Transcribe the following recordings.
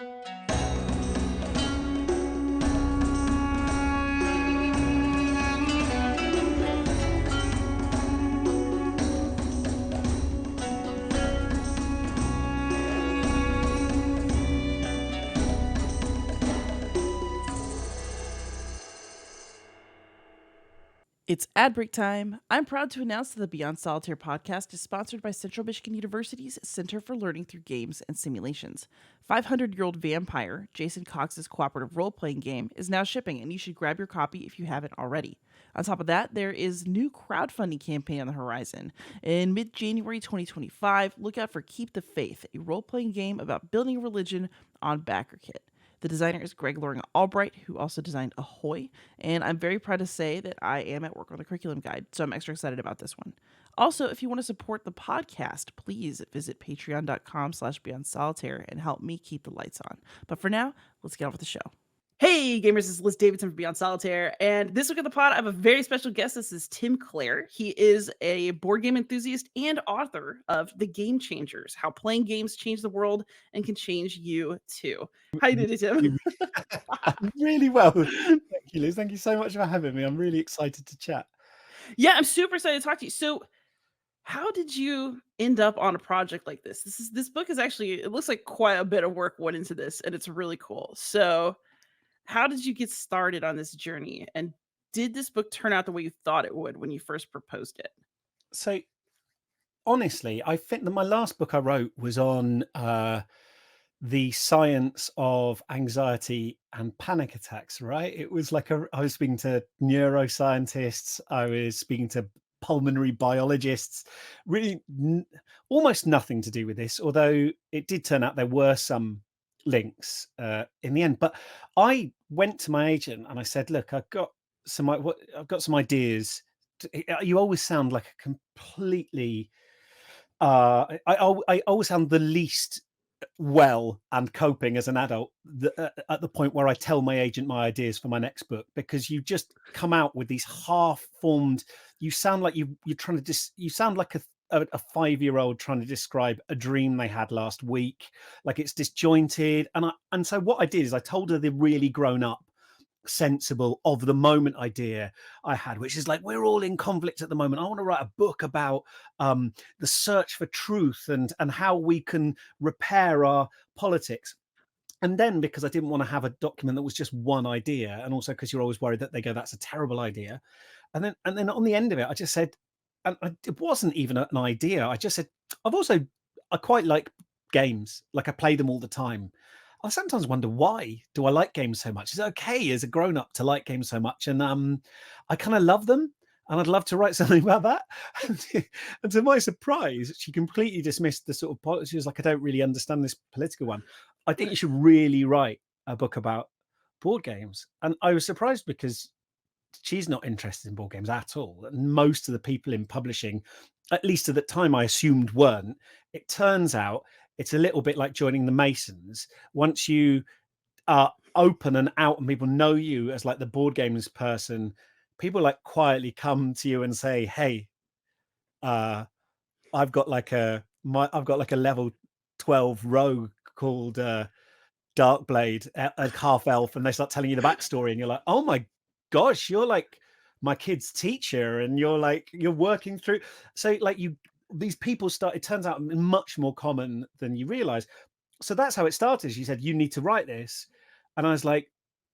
It's ad break time. I'm proud to announce that the Beyond Solitaire podcast is sponsored by Central Michigan University's Center for Learning Through Games and Simulations. 500-year-old Vampire, Jason Cox's cooperative role-playing game, is now shipping, and you should grab your copy if you haven't already. On top of that, there is new crowdfunding campaign on the horizon. In mid-January 2025, look out for Keep the Faith, a role-playing game about building a religion on BackerKit. The designer is Greg Loring Albright, who also designed Ahoy, and I'm very proud to say that I am at work on the curriculum guide, so I'm extra excited about this one. Also, if you want to support the podcast, please visit patreon.com/beyondsolitaire and help me keep the lights on. But for now, let's get on with the show. Hey gamers, this is Liz Davidson from Beyond Solitaire, and this week on the pod I have a very special guest. This is Tim Clare. He is a board game enthusiast and author of The Game Changers, How Playing Games Change the World and Can Change You Too. How you doing, Tim? I'm really well. Thank you, Liz. Thank you so much for having me. I'm really excited to chat. Yeah, I'm super excited to talk to you. So how did you end up on a project like this? This book is actually, it looks like quite a bit of work went into this, and it's really cool. So how did you get started on this journey? And did this book turn out the way you thought it would when you first proposed it? So, honestly, I think that my last book I wrote was on the science of anxiety and panic attacks, right? It was like I was speaking to neuroscientists, I was speaking to pulmonary biologists, really almost nothing to do with this, although it did turn out there were some links in the end. But I went to my agent and I said, look, I've got some ideas. You always sound like a completely I always sound the least well and coping as an adult at the point where I tell my agent my ideas for my next book, because you just come out with these half-formed. You sound like you're trying to you sound like a 5-year-old trying to describe a dream they had last week, like it's disjointed. And so what I did is I told her the really grown up, sensible, of the moment idea I had, which is like, we're all in conflict at the moment. I want to write a book about the search for truth and how we can repair our politics. And then, because I didn't want to have a document that was just one idea, and also because you're always worried that they go, that's a terrible idea. And then on the end of it, I just said, and it wasn't even an idea. I just said, I quite like games. Like, I play them all the time. I sometimes wonder, why do I like games so much? Is it okay as a grown-up to like games so much? And I kind of love them, and I'd love to write something about that. And to my surprise, she completely dismissed the sort of politics. She was like, I don't really understand this political one. I think you should really write a book about board games. And I was surprised, because she's not interested in board games at all. And most of the people in publishing, at least at the time, I assumed weren't. It turns out it's a little bit like joining the Masons. Once you are open and out and people know you as like the board games person, people like quietly come to you and say, hey, I've got like a level 12 rogue called Darkblade, a half elf, and they start telling you the backstory, and you're like, oh my gosh, you're like my kid's teacher, and you're working through. So like these people start, it turns out, much more common than you realize. So that's how it started. She said, you need to write this. And I was like,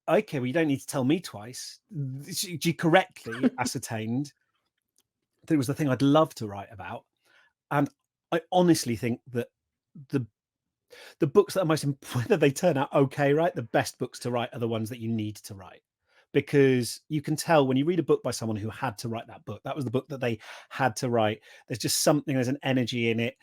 okay, well, you don't need to tell me twice. She correctly ascertained that it was the thing I'd love to write about. And I honestly think that the books that are most, whether they turn out okay, right, the best books to write are the ones that you need to write, because you can tell when you read a book by someone who had to write that book, that was the book that they had to write. There's just something, there's an energy in it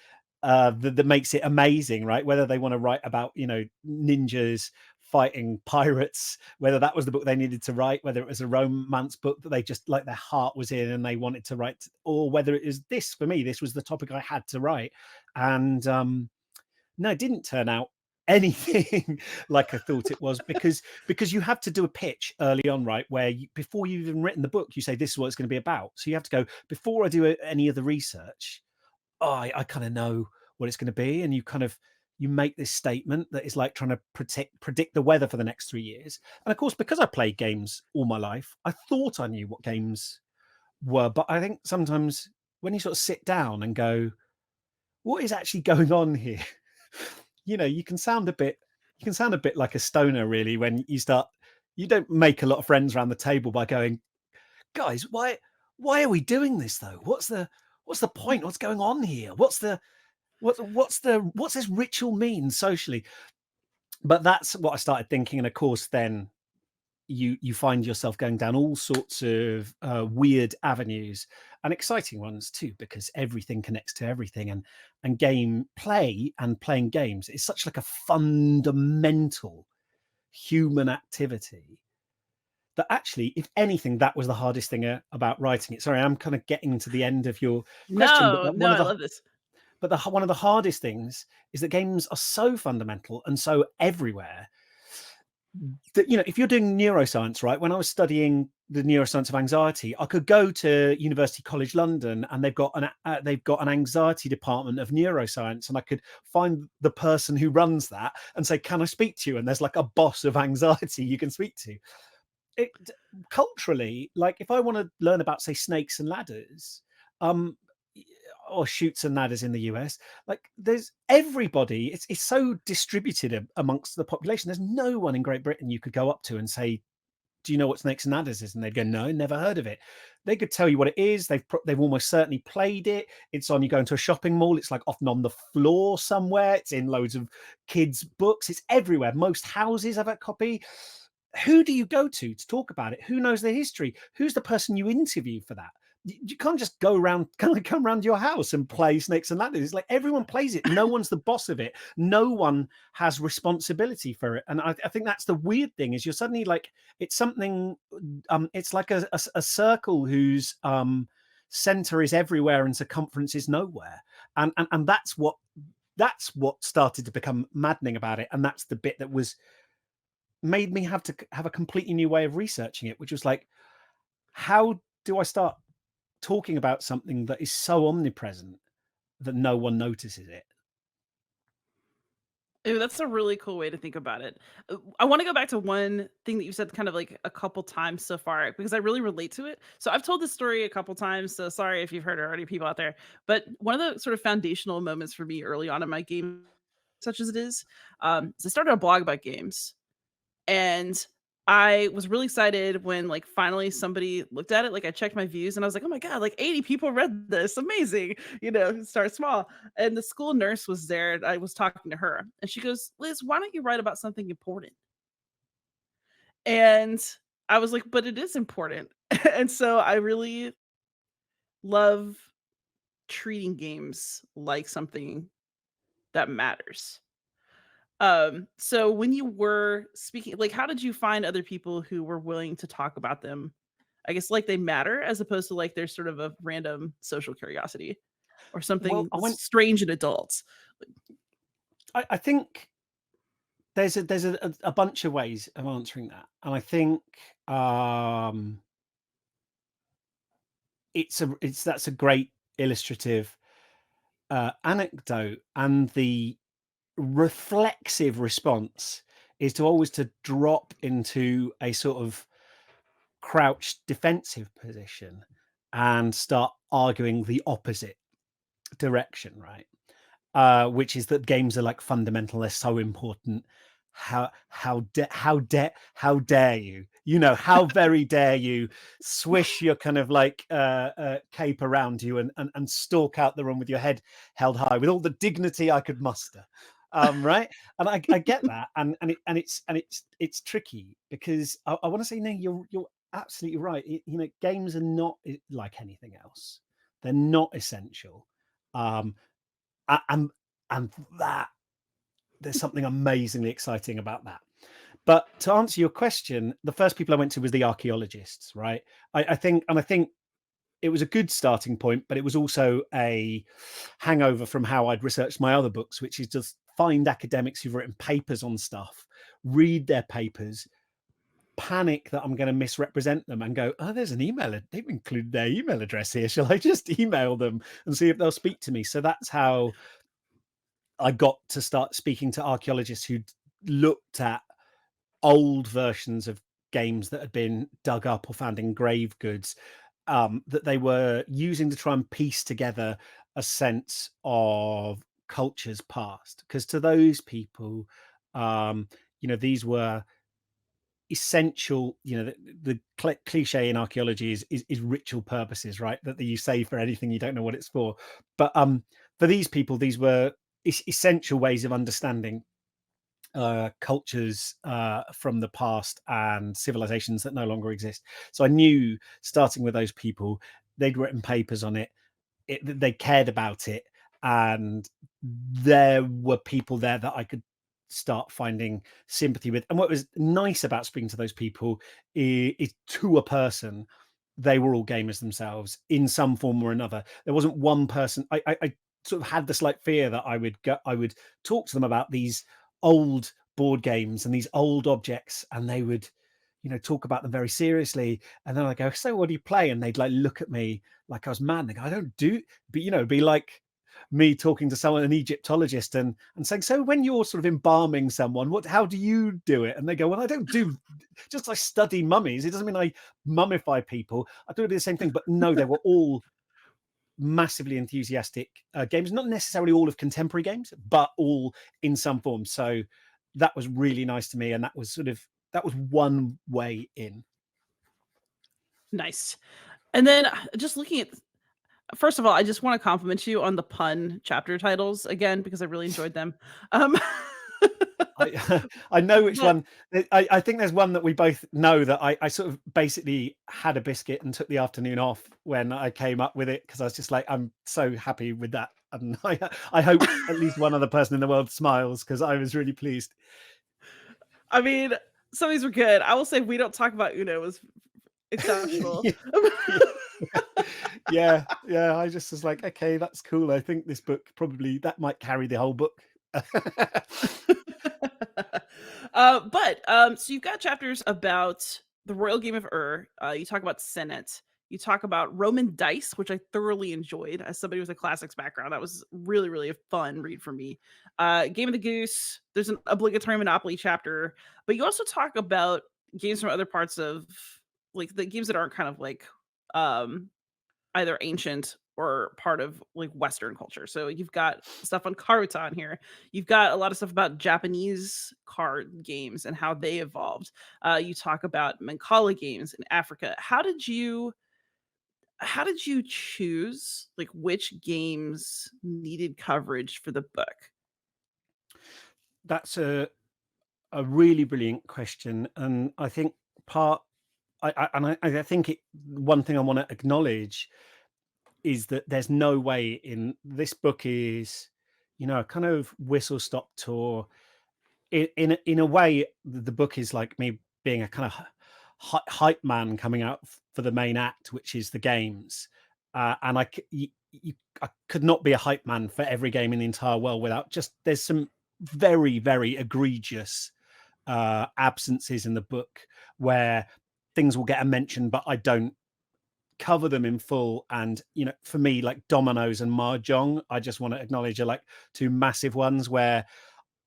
that makes it amazing, right? Whether they want to write about, ninjas fighting pirates, whether that was the book they needed to write, whether it was a romance book that they just, like, their heart was in and they wanted to write, or whether it is this, for me, this was the topic I had to write. And no, it didn't turn out anything like I thought it was, because you have to do a pitch early on, right, where before you've even written the book, you say, this is what it's going to be about. So you have to go, before I do any of the research, I kind of know what it's going to be. And you make this statement that is like trying to predict the weather for the next 3 years. And of course, because I played games all my life, I thought I knew what games were. But I think sometimes when you sort of sit down and go, what is actually going on here? You can sound a bit like a stoner, really, when you don't make a lot of friends around the table by going, guys, why are we doing this though? What's the point? What's going on here? What's this ritual mean socially? But that's what I started thinking. And of course, then you find yourself going down all sorts of weird avenues and exciting ones too, because everything connects to everything. And game play and playing games is such like a fundamental human activity that actually, if anything, that was the hardest thing about writing it. Sorry, I'm kind of getting to the end of your question, but No, no, I love this. one of the hardest things is that games are so fundamental and so everywhere that, if you're doing neuroscience, right? When I was studying the neuroscience of anxiety, I could go to University College London, and they've got an anxiety department of neuroscience, and I could find the person who runs that and say, "Can I speak to you?" And there's like a boss of anxiety you can speak to. It culturally, like if I want to learn about, say, snakes and ladders, um, or shoots and ladders in the US, like there's everybody. It's so distributed amongst the population. There's no one in Great Britain you could go up to and say, "Do you know what snakes and ladders is?" And they'd go, "No, never heard of it." They could tell you what it is. They've almost certainly played it. It's on. You go into a shopping mall. It's like often on the floor somewhere. It's in loads of kids' books. It's everywhere. Most houses have a copy. Who do you go to talk about it? Who knows the history? Who's the person you interview for that? You can't just go around, kind of come around your house and play snakes and ladders. It's like everyone plays it. No one's the boss of it. No one has responsibility for it. And I think that's the weird thing, is you're suddenly like, it's something, it's like a circle whose center is everywhere and circumference is nowhere. And that's what started to become maddening about it. And that's the bit that made me have to have a completely new way of researching it, which was like, how do I start talking about something that is so omnipresent that no one notices it? Ooh, that's a really cool way to think about it. I wanna go back to one thing that you said kind of like a couple times so far because I really relate to it. So I've told this story a couple times, so sorry if you've heard it already, people out there. But one of the sort of foundational moments for me early on in my game, such as it is I started a blog about games. And I was really excited when, like, finally somebody looked at it, like, I checked my views and I was like, "Oh my god, like 80 people read this, amazing." Start small. And the school nurse was there and I was talking to her and she goes, "Liz, why don't you write about something important?" And I was like, "But it is important." And so I really love treating games like something that matters. So when you were speaking, like, how did you find other people who were willing to talk about them? I guess like they matter as opposed to like there's sort of a random social curiosity or Well, something I went. strange in adults. I think there's a bunch of ways of answering that, and I think um, that's a great illustrative anecdote, and the reflexive response is to always to drop into a sort of crouched defensive position and start arguing the opposite direction, right? Which is that games are like fundamental, they're so important. How dare you? How very dare you swish your kind of like cape around you and stalk out the room with your head held high with all the dignity I could muster. Right. And I get that. And it's tricky because I want to say, no, you're absolutely right. Games are not like anything else. They're not essential. Um, and that there's something amazingly exciting about that. But to answer your question, the first people I went to was the archaeologists, right? I think it was a good starting point, but it was also a hangover from how I'd researched my other books, which is just find academics who've written papers on stuff, read their papers, panic that I'm going to misrepresent them, and go, "Oh, there's an email. They've included their email address here. Shall I just email them and see if they'll speak to me?" So that's how I got to start speaking to archaeologists who'd looked at old versions of games that had been dug up or found in grave goods, that they were using to try and piece together a sense of cultures past. Because to those people, these were essential. The cliche in archaeology is ritual purposes, right? That you save for anything, you don't know what it's for. But for these people, these were essential ways of understanding cultures from the past and civilizations that no longer exist. So I knew, starting with those people, they'd written papers on it, they cared about it, and there were people there that I could start finding sympathy with. And what was nice about speaking to those people is to a person, they were all gamers themselves in some form or another. There wasn't one person. I sort of had the slight fear that I would talk to them about these old board games and these old objects, and they would, talk about them very seriously. And then I go, "So what do you play?" And they'd like look at me like I was mad. And they go, "I don't do," but be like me talking to someone, an Egyptologist, and saying, "So when you're sort of embalming someone, how do you do it?" And they go, "Well, I don't do, just I study mummies. It doesn't mean I mummify people. I do the same thing." But no, they were all massively enthusiastic games, not necessarily all of contemporary games, but all in some form. So that was really nice to me, and that was one way in. Nice. And then just looking at first of all, I just wanna compliment you on the pun chapter titles again because I really enjoyed them. Um, I I know which but one. I think there's one that we both know that I sort of basically had a biscuit and took the afternoon off when I came up with it, because I was just like, I'm so happy with that, and I hope at least one other person in the world smiles, because I was really pleased. I mean, some of these were good. I will say "We Don't Talk About Uno" was exceptional. Yeah, yeah. Yeah, yeah, I just was like, "Okay, that's cool. I think this book probably that might carry the whole book." So you've got chapters about the royal game of you talk about Senate, you talk about Roman dice, which I thoroughly enjoyed as somebody with a classics background. That was really, really a fun read for me. Game of the Goose, there's an obligatory Monopoly chapter, but you also talk about games from other parts of like the games that aren't kind of like um either ancient or part of like Western culture. So you've got stuff on Karuta here. You've got a lot of stuff about Japanese card games and how they evolved. You talk about Mancala games in Africa. How did you choose like which games needed coverage for the book? That's a really brilliant question, and I think part I think one thing I want to acknowledge is that there's no way in this book is, a kind of whistle stop tour. In a way, the book is like me being a kind of hype man coming out for the main act, which is the games. And I could not be a hype man for every game in the entire world without just, there's some very, very egregious absences in the book where things will get a mention, but I don't cover them in full. And for me, like dominoes and mahjong, I just want to acknowledge are like two massive ones where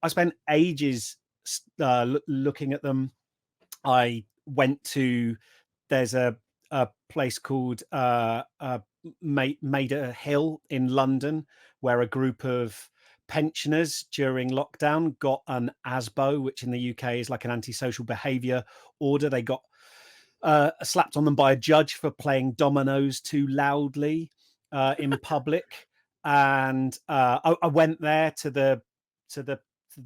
I spent ages looking at them. I went to there's a place called Maida Hill in London, where a group of pensioners during lockdown got an ASBO, which in the UK is like an antisocial behaviour order. They got slapped on them by a judge for playing dominoes too loudly in public. And I went there to the to the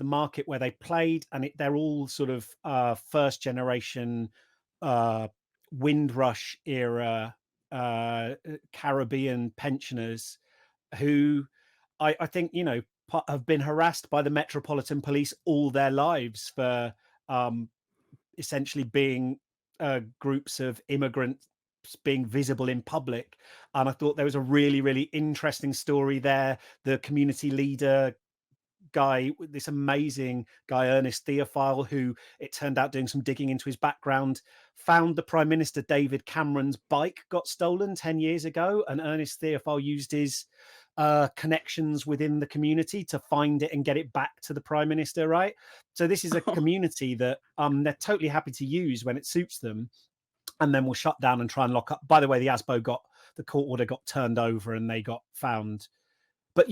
market where they played, and they're all sort of first generation uh, Windrush era Caribbean pensioners who I think have been harassed by the Metropolitan Police all their lives for um, essentially being groups of immigrants being visible in public. And I thought there was a really, really interesting story there. The community leader guy, this amazing guy, Ernest Theophile, who it turned out doing some digging into his background, found the Prime Minister David Cameron's bike got stolen 10 years ago. And Ernest Theophile used his connections within the community to find it and get it back to the prime minister, right? So this is a community that they're totally happy to use when it suits them, and then will shut down and try and lock up. By the way, the court order got turned over and they got found. But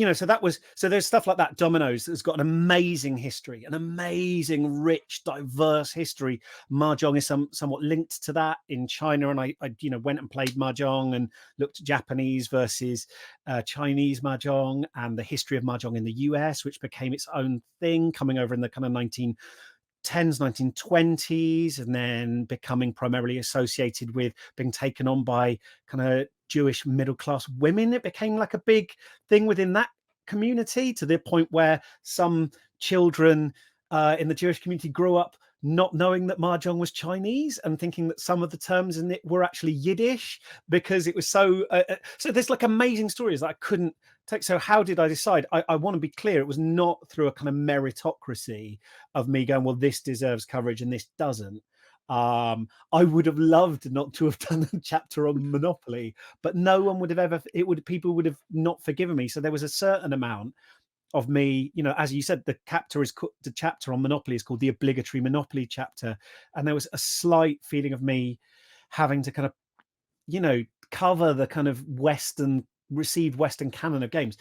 so there's stuff like that. Dominoes has got an amazing history, an amazing, rich, diverse history. Mahjong is somewhat linked to that in China, and I went and played Mahjong and looked at Japanese versus Chinese Mahjong and the history of Mahjong in the US, which became its own thing, coming over in the kind of 1910s, 1920s, and then becoming primarily associated with being taken on by kind of Jewish middle class women. It became like a big thing within that community, to the point where some children in the Jewish community grew up not knowing that Mahjong was Chinese and thinking that some of the terms in it were actually Yiddish, because it was so there's like amazing stories that I couldn't take. So how did I decide? I want to be clear, it was not through a kind of meritocracy of me going, well, this deserves coverage and this doesn't. I would have loved not to have done a chapter on Monopoly, but no one would have people would have not forgiven me. So there was a certain amount of me, as you said, the chapter on Monopoly is called the obligatory Monopoly chapter, and there was a slight feeling of me having to kind of cover the kind of received Western canon of games.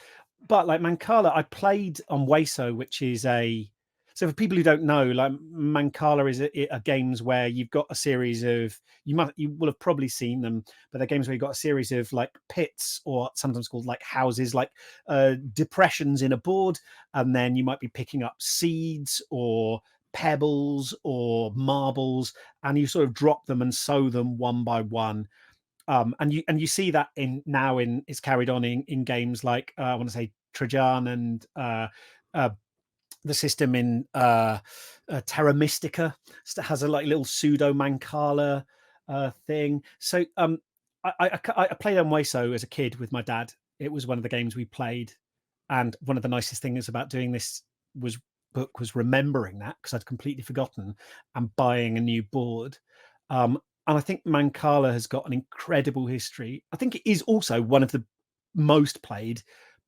But like Mancala, I played on Weso, which is so for people who don't know, like Mancala is a games where you've got a series of, you will have probably seen them, but they're games where you've got a series of like pits, or sometimes called like houses, like depressions in a board, and then you might be picking up seeds or pebbles or marbles, and you sort of drop them and sow them one by one. And you see that it's carried on in games like I want to say Trajan and the system in Terra Mystica has a like little pseudo Mancala thing. So I played on Weso as a kid with my dad. It was one of the games we played, and one of the nicest things about doing this book was remembering that, because I'd completely forgotten, and buying a new board. And I think Mancala has got an incredible history. I think it is also one of the most played,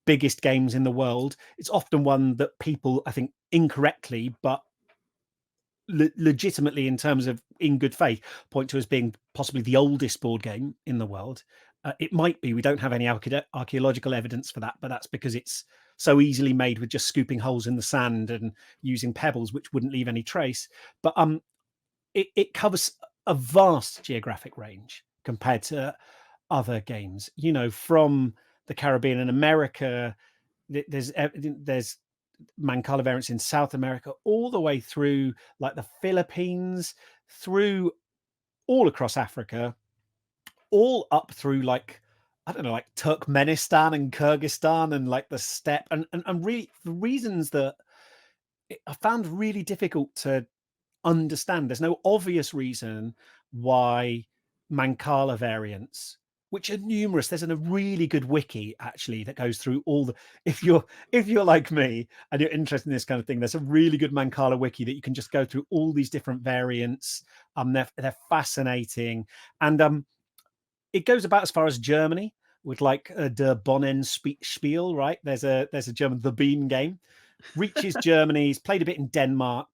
biggest games in the world. It's often one that people, I think, incorrectly, but legitimately, in terms of in good faith, point to as being possibly the oldest board game in the world. It might be. We don't have any archaeological evidence for that, but that's because it's so easily made with just scooping holes in the sand and using pebbles, which wouldn't leave any trace. But it covers a vast geographic range compared to other games, from the Caribbean and America. There's Mancala variants in South America, all the way through like the Philippines, through all across Africa, all up through like, I don't know, like Turkmenistan and Kyrgyzstan and like the steppe, and really the reasons that I found really difficult to understand. There's no obvious reason why Mancala variants, which are numerous. There's a really good wiki actually that goes through all the. If you're like me and you're interested in this kind of thing, there's a really good Mancala wiki that you can just go through all these different variants. They're fascinating, and it goes about as far as Germany with like Der Spiel, right? There's a German The Bean game. Reaches Germany, he's played a bit in Denmark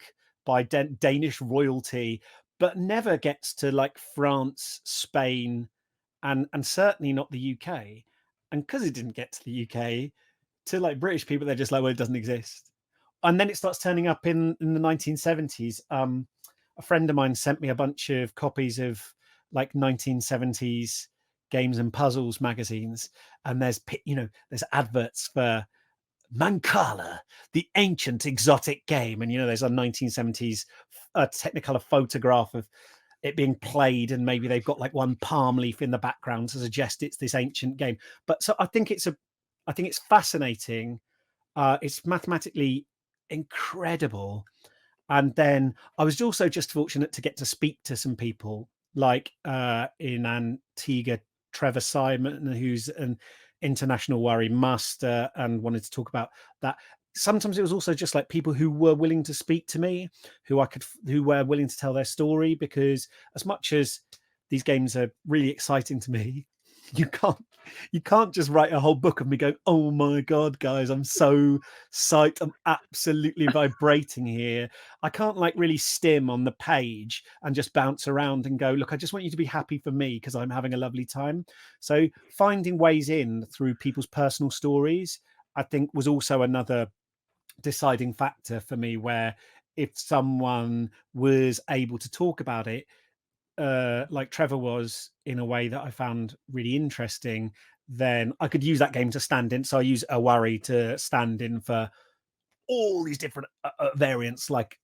by Danish royalty, but never gets to like France, Spain, and certainly not the UK. And because it didn't get to the UK, to like British people, they're just like, well, it doesn't exist. And then it starts turning up in the 1970s. A friend of mine sent me a bunch of copies of like 1970s games and puzzles magazines, and there's adverts for Mancala, the ancient exotic game, and there's a 1970s Technicolor photograph of it being played, and maybe they've got like one palm leaf in the background to suggest it's this ancient game. But so I think it's fascinating. It's mathematically incredible. And then I was also just fortunate to get to speak to some people like in Antigua, Trevor Simon, who's an international worry master, and wanted to talk about that. Sometimes it was also just like people who were willing to speak to me, who were willing to tell their story, because as much as these games are really exciting to me, you can't you can't just write a whole book of me going, oh my god, guys, I'm so psyched, I'm absolutely vibrating here. I can't like really stim on the page and just bounce around and go, look, I just want you to be happy for me because I'm having a lovely time. So finding ways in through people's personal stories, I think, was also another deciding factor for me, where if someone was able to talk about it, like Trevor was, in a way that I found really interesting, then I could use that game to stand in. So I use a worry to stand in for all these different variants, like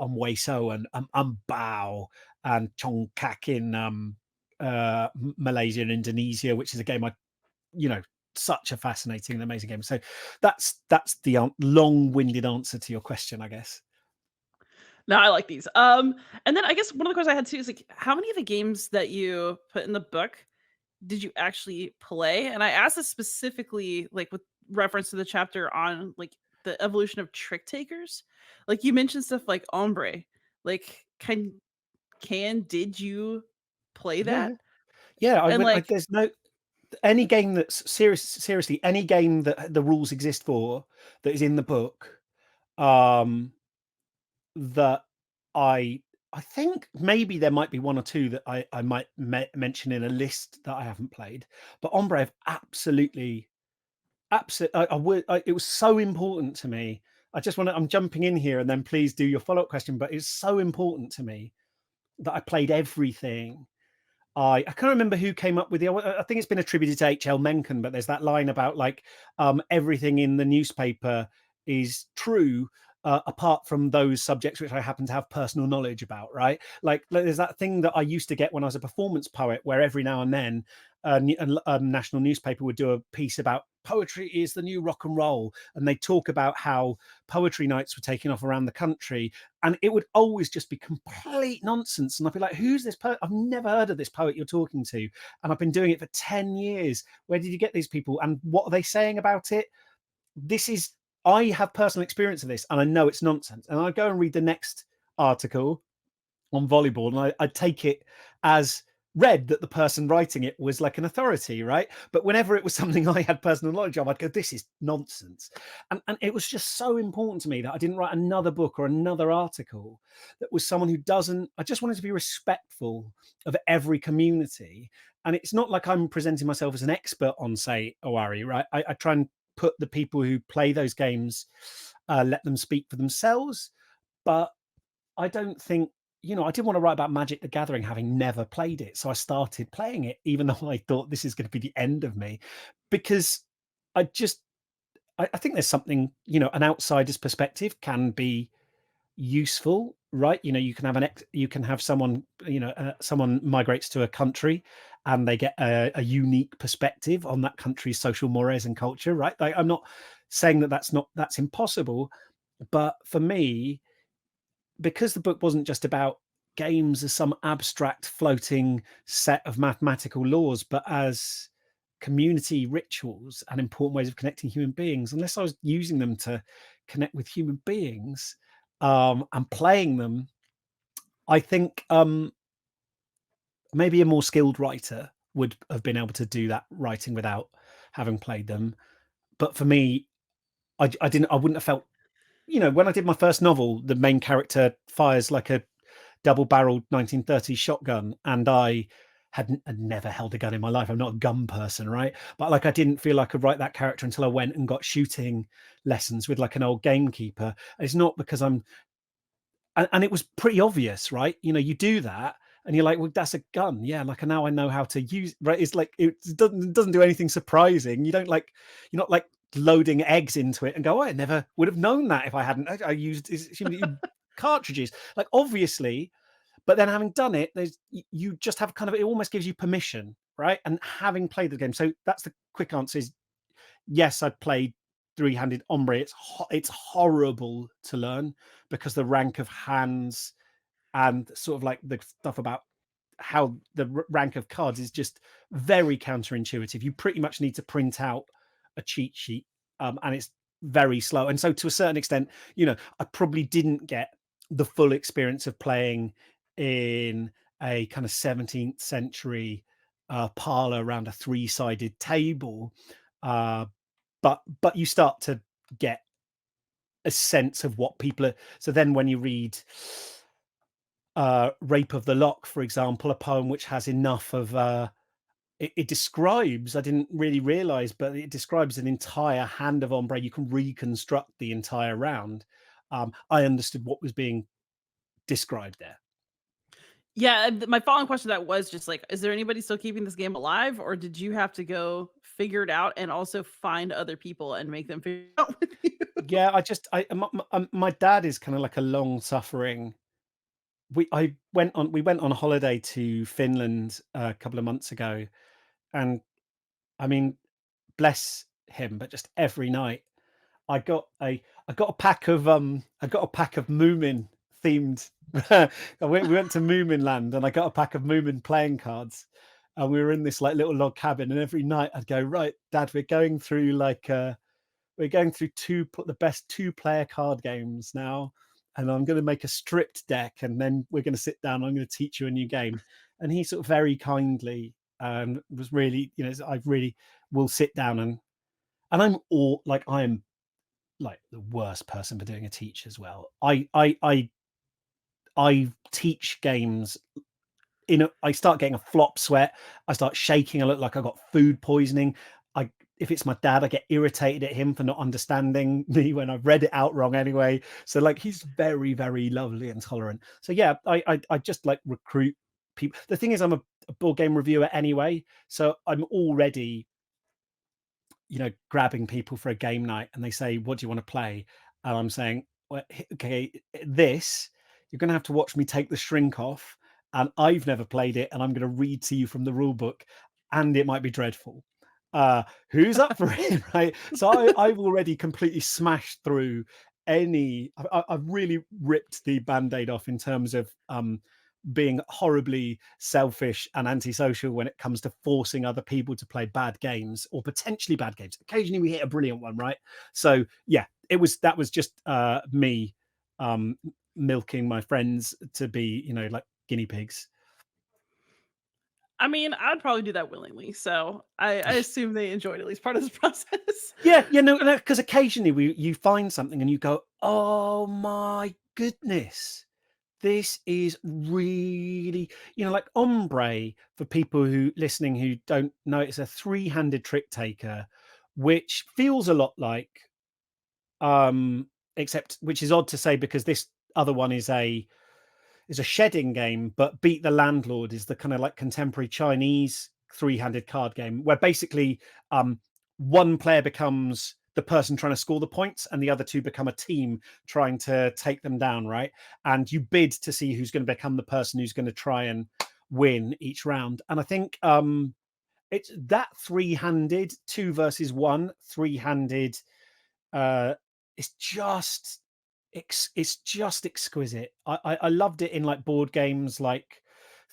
Omweso and Bao and Chongkak in Malaysia and Indonesia, which is a game I, you know, such a fascinating and amazing game. So that's the long-winded answer to your question, I guess. No, I like these. And then I guess one of the questions I had too is like, how many of the games that you put in the book did you actually play? And I asked this specifically, like with reference to the chapter on like the evolution of trick takers. Like you mentioned stuff like Ombre. Like, did you play Yeah, that? yeah, yeah. I And went. like, There's no any game that's seriously any game that the rules exist for, that is in the book, um that I I think maybe there might be one or two that I might mention in a list that I haven't played, but Ombre I've absolutely I would it was so important to me. I just want to, I'm jumping in here, and then please do your follow-up question, but it's so important to me that I played everything. I can't remember who came up with the. I think it's been attributed to H.L. Mencken, but there's that line about like everything in the newspaper is true, apart from those subjects which I happen to have personal knowledge about. Right? Like there's that thing that I used to get when I was a performance poet, where every now and then a national newspaper would do a piece about poetry is the new rock and roll, and they talk about how poetry nights were taking off around the country, and it would always just be complete nonsense. And I'd be like, who's this poet? I've never heard of this poet you're talking to. And I've been doing it for 10 years. Where did you get these people? And what are they saying about it? This is, I have personal experience of this, and I know it's nonsense. And I go and read the next article on volleyball, and I take it as read that the person writing it was like an authority, right? But whenever it was something I had personal knowledge of, I'd go, this is nonsense. And it was just so important to me that I didn't write another book or another article that was someone who doesn't, I just wanted to be respectful of every community. And it's not like I'm presenting myself as an expert on, say, Owari, right? I try and put the people who play those games, let them speak for themselves. But I don't think, I didn't want to write about Magic the Gathering having never played it. So I started playing it, even though I thought this is going to be the end of me, because I just, I think there's something, an outsider's perspective can be useful, right? You can have you can have someone, someone migrates to a country and they get a unique perspective on that country's social mores and culture, right? Like, I'm not saying that that's impossible, but for me, because the book wasn't just about games as some abstract floating set of mathematical laws, but as community rituals and important ways of connecting human beings, unless I was using them to connect with human beings, and playing them, I think maybe a more skilled writer would have been able to do that writing without having played them. But for me, I wouldn't have felt, when I did my first novel, the main character fires like a double-barreled 1930s shotgun, and I had never held a gun in my life. I'm not a gun person, right? But like, I didn't feel I could write that character until I went and got shooting lessons with like an old gamekeeper. And it's not because and it was pretty obvious, right? You do that and you're like, well, that's a gun. Yeah, like, now I know how to use, right? It's like, it doesn't do anything surprising. You're not like loading eggs into it and go, oh, I never would have known that if I hadn't. I used cartridges. Like, obviously, but then having done it, you just have kind of, it almost gives you permission, right? And having played the game, so that's the quick answer is yes, I played three-handed Ombre. It's horrible to learn because the rank of hands and sort of like the stuff about how the rank of cards is just very counterintuitive. You pretty much need to print out a cheat sheet, and it's very slow. And so, to a certain extent, I probably didn't get the full experience of playing in a kind of 17th century parlor around a three-sided table. Uh, but you start to get a sense of what people are. So then when you read Rape of the Lock, for example, a poem which has enough of it describes, I didn't really realize, but it describes an entire hand of ombre. You can reconstruct the entire round. I understood what was being described there. Yeah, my following question to that was just like, is there anybody still keeping this game alive, or did you have to go figure it out and also find other people and make them figure it out with you? Yeah, my dad is kind of like a long suffering. We went on holiday to Finland a couple of months ago, and I mean, bless him, but just every night I got a pack of Moomin themed. We went to Moomin Land, and I got a pack of Moomin playing cards, and we were in this like little log cabin. And every night I'd go, right, Dad, we're going through the best two-player card games now, and I'm going to make a stripped deck, and then we're going to sit down. I'm going to teach you a new game. And he sort of very kindly was really, I really will sit down, and I am like the worst person for doing a teach as well. I teach games I start getting a flop sweat. I start shaking. I look like I got food poisoning. If it's my dad, I get irritated at him for not understanding me when I've read it out wrong anyway. So like he's very, very lovely and tolerant. So yeah, I just like recruit people. The thing is, I'm a board game reviewer anyway, so I'm already grabbing people for a game night, and they say, "What do you want to play?" And I'm saying, well, okay, this, you're going to have to watch me take the shrink off, and I've never played it, and I'm going to read to you from the rule book, and it might be dreadful. Who's up for it, right? So I've already completely smashed through I've really ripped the band-aid off in terms of being horribly selfish and antisocial when it comes to forcing other people to play bad games or potentially bad games. Occasionally we hit a brilliant one, right? So yeah, that was just me milking my friends to be, like guinea pigs. I mean, I'd probably do that willingly, so I assume they enjoyed at least part of this process. Yeah, because occasionally you find something and you go, oh my goodness, this is really, like ombre, for people who listening who don't know, it's a three-handed trick taker, which feels a lot like except, which is odd to say because this other one is a shedding game, but Beat the Landlord is the kind of like contemporary Chinese three-handed card game where basically one player becomes the person trying to score the points and the other two become a team trying to take them down, right? And you bid to see who's going to become the person who's going to try and win each round. And I think it's that three-handed 2 versus 1 three-handed uh it's just it's just exquisite. I loved it in like board games like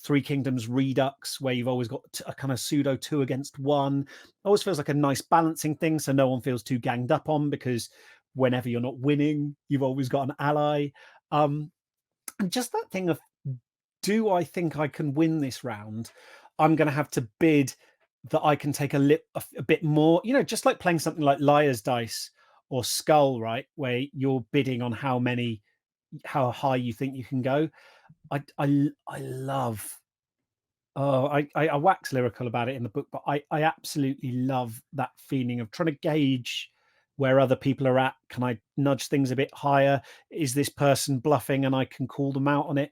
Three Kingdoms Redux, where you've always got a kind of pseudo 2 against 1. Always feels like a nice balancing thing, so no one feels too ganged up on, because whenever you're not winning, you've always got an ally. And just that thing of, do I think I can win this round? I'm going to have to bid that I can take a bit more, just like playing something like Liar's Dice or Skull, right? Where you're bidding on how high you think you can go. I love, oh, I wax lyrical about it in the book, but I absolutely love that feeling of trying to gauge where other people are at. Can I nudge things a bit higher? Is this person bluffing and I can call them out on it?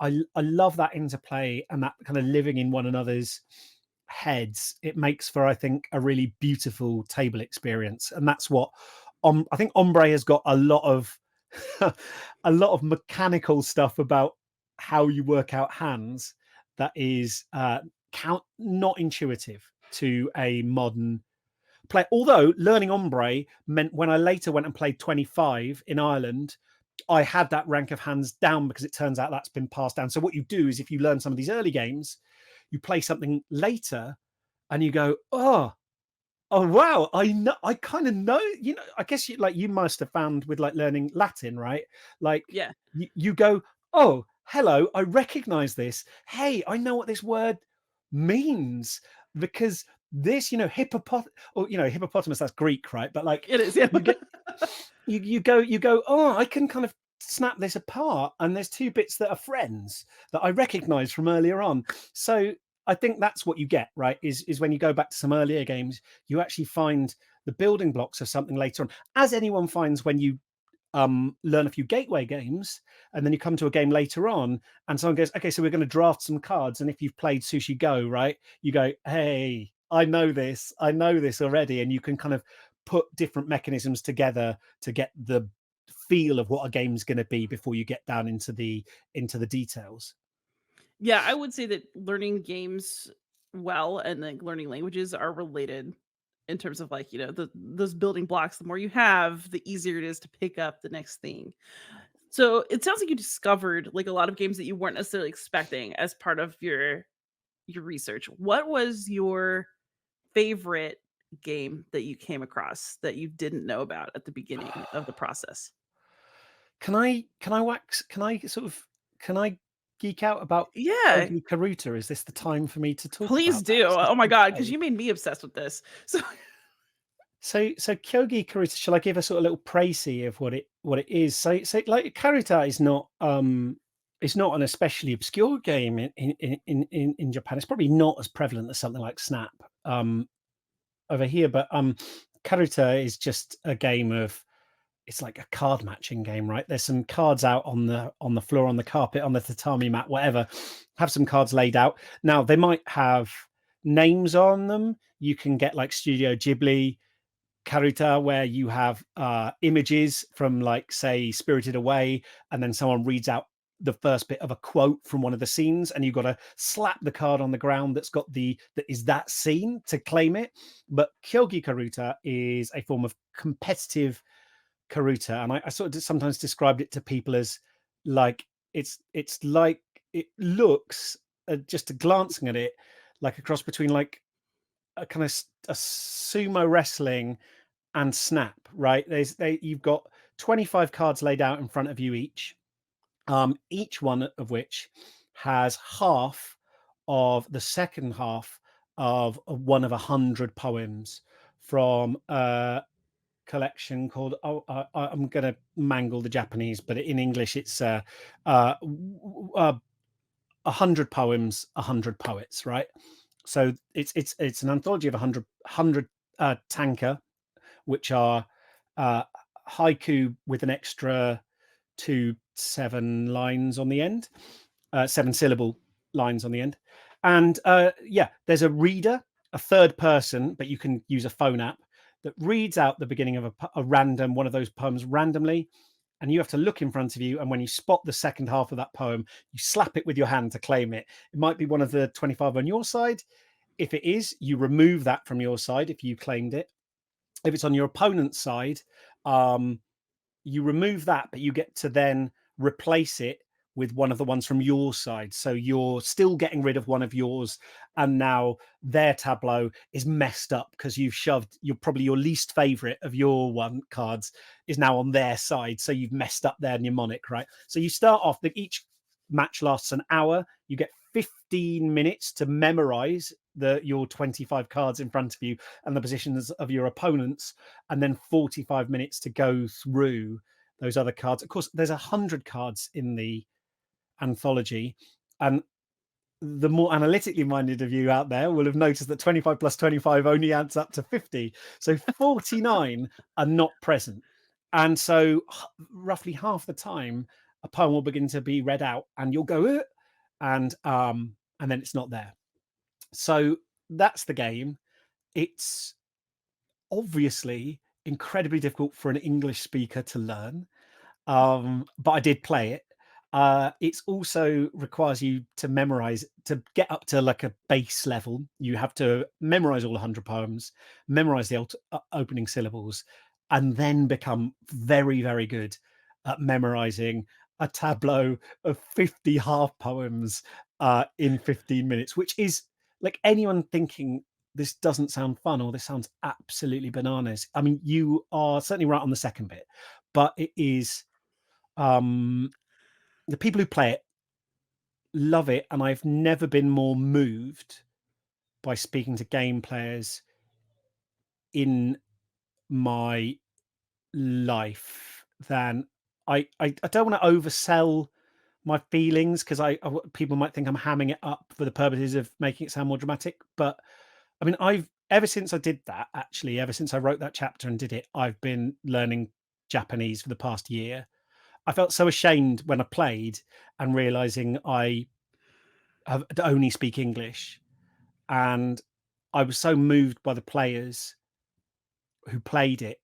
I love that interplay and that kind of living in one another's heads. It makes for, I think, a really beautiful table experience, and that's what I think Ombre has got a lot of a lot of mechanical stuff about how you work out hands that is not intuitive to a modern play. Although learning Ombre meant when I later went and played 25 in Ireland, I had that rank of hands down because it turns out that's been passed down. So what you do is, if you learn some of these early games, you play something later and you go, oh wow, I kind of know, I guess you must have found with like learning Latin, right? Like Yeah. you go, oh, hello, I recognize this. Hey, I know what this word means, because this, hippopotamus, that's Greek, right? But like It is, yeah. you get you go, oh, I can kind of snap this apart, and there's two bits that are friends that I recognize from earlier on. So I think that's what you get, right? Is when you go back to some earlier games, you actually find the building blocks of something later on, as anyone finds when you learn a few gateway games, and then you come to a game later on, and someone goes, okay, so we're going to draft some cards. And if you've played Sushi Go, right, you go, hey, I know this already. And you can kind of put different mechanisms together to get the feel of what a game's going to be before you get down into the details. Yeah, I would say that learning games well and, like, learning languages are related in terms of, like, those building blocks. The more you have, the easier it is to pick up the next thing. So, it sounds like you discovered, like, a lot of games that you weren't necessarily expecting as part of your research. What was your favorite game that you came across that you didn't know about at the beginning of the process? Can I geek out about Yeah, Kogi Karuta? Is this the time for me to talk please about that? do. Is Oh my that god, because okay? you made me obsessed with this. So So Kyogi Karuta, shall I give a sort of little précis of what it is? So like Karuta is not it's not an especially obscure game in Japan. It's probably not as prevalent as something like Snap over here, but Karuta is just a game of, it's like a card matching game, right? There's some cards out on the floor, on the carpet, on the tatami mat, whatever. Have some cards laid out. Now they might have names on them. You can get like Studio Ghibli Karuta, where you have images from, like, say, Spirited Away, and then someone reads out the first bit of a quote from one of the scenes, and you've got to slap the card on the ground that is that scene to claim it. But Kyogi Karuta is a form of competitive Karuta, and I sort of sometimes described it to people as, like, it's like, it looks, just glancing at it, like a cross between like a kind of a sumo wrestling and Snap, right? You've got 25 cards laid out in front of you each one of which has half of the second half of one of 100 poems from a collection called, I'm gonna mangle the Japanese, but in English it's uh, 100 poems, 100 poets, right? So it's an anthology of 100 tanka, which are uh, haiku with an extra 7 lines on the end, 7 syllable lines on the end. And yeah, there's a reader, a third person, but you can use a phone app that reads out the beginning of a random one of those poems randomly. And you have to look in front of you. And when you spot the second half of that poem, you slap it with your hand to claim it. It might be one of the 25 on your side. If it is, you remove that from your side if you claimed it. If it's on your opponent's side, um, you remove that, but you get to then replace it with one of the ones from your side. So you're still getting rid of one of yours, and now their tableau is messed up because you've shoved your least favorite of your one cards is now on their side. So you've messed up their mnemonic, right? So you start off, each match lasts an hour. You get 15 minutes to memorize your 25 cards in front of you and the positions of your opponents, and then 45 minutes to go through those other cards. Of course, there's 100 cards in the anthology, and the more analytically minded of you out there will have noticed that 25 plus 25 only adds up to 50. So 49 are not present. And so roughly half the time, a poem will begin to be read out and you'll go, and then it's not there. So that's the game. It's obviously incredibly difficult for an English speaker to learn, but I did play it. It's also requires you to memorize, to get up to like a base level. You have to memorize all 100 poems, memorize the opening syllables, and then become very, very good at memorizing a tableau of 50 half poems in 15 minutes, which is, like, anyone thinking this doesn't sound fun or this sounds absolutely bananas. I mean, you are certainly right on the second bit, but it is, um the people who play it love it, and I've never been more moved by speaking to game players in my life than I don't want to oversell my feelings because people might think I'm hamming it up for the purposes of making it sound more dramatic. But I mean, I've ever since I did that, actually, ever since I wrote that chapter and did it, I've been learning Japanese for the past year. I felt so ashamed when I played and realizing I only speak English, and I was so moved by the players who played it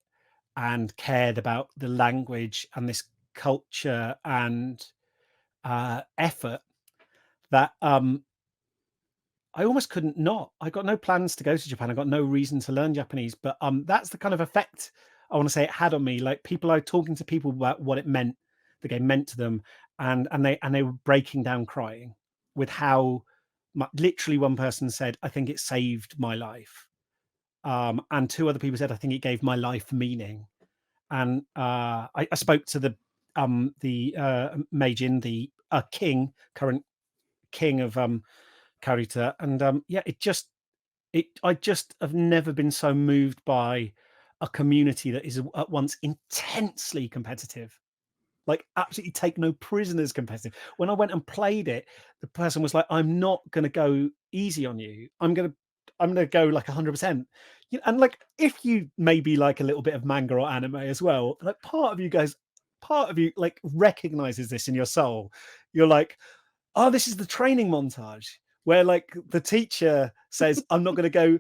and cared about the language and this culture and effort that I almost couldn't not. I got no plans to go to Japan. I got no reason to learn Japanese, but that's the kind of effect I want to say it had on me. Like people, I talking to people about what it meant, the game meant to them, and they were breaking down crying with how literally one person said, "I think it saved my life," and two other people said, "I think it gave my life meaning." And I spoke to the Meijin, the current king of Karita, and yeah, I just have never been so moved by a community that is at once intensely competitive, like absolutely take no prisoners competitive. When I went and played it, the person was like, "I'm not going to go easy on you. I'm gonna go like 100%." And like if you maybe like a little bit of manga or anime as well, like part of you like recognizes this in your soul. You're like, oh, this is the training montage where like the teacher says, I'm not going to go.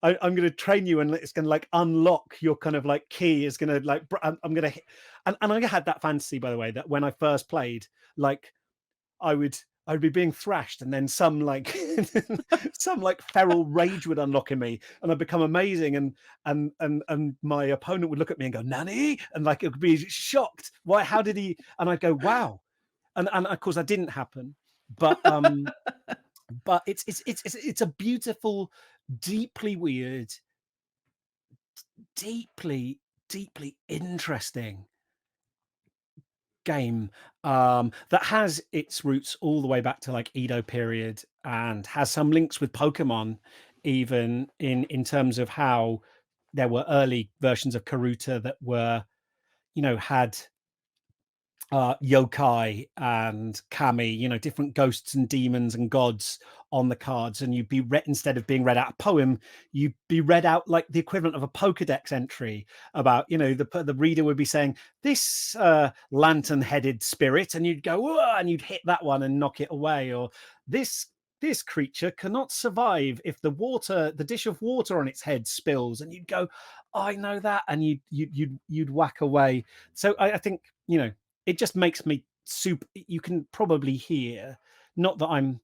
I'm going to train you, and it's going to like unlock your kind of like key. Is going to like I'm going to hit, and I had that fantasy, by the way, that when I first played, like I would be being thrashed, and then some like some like feral rage would unlock in me, and I'd become amazing, and my opponent would look at me and go, "Nani?" and like it would be shocked. Why? How did he? And I'd go, "Wow." And of course that didn't happen, but it's a beautiful, deeply weird, deeply interesting game that has its roots all the way back to like Edo period and has some links with Pokemon, even in terms of how there were early versions of Karuta that were, had yokai and kami, different ghosts and demons and gods on the cards, and you'd be read, instead of being read out a poem, you'd be read out like the equivalent of a Pokedex entry about, the reader would be saying this lantern-headed spirit, and you'd go, "Whoa," and you'd hit that one and knock it away, or this creature cannot survive if the dish of water on its head spills, and you'd go, "Oh, I know that," and you'd whack away. So I think, it just makes me super. You can probably hear, not that I'm,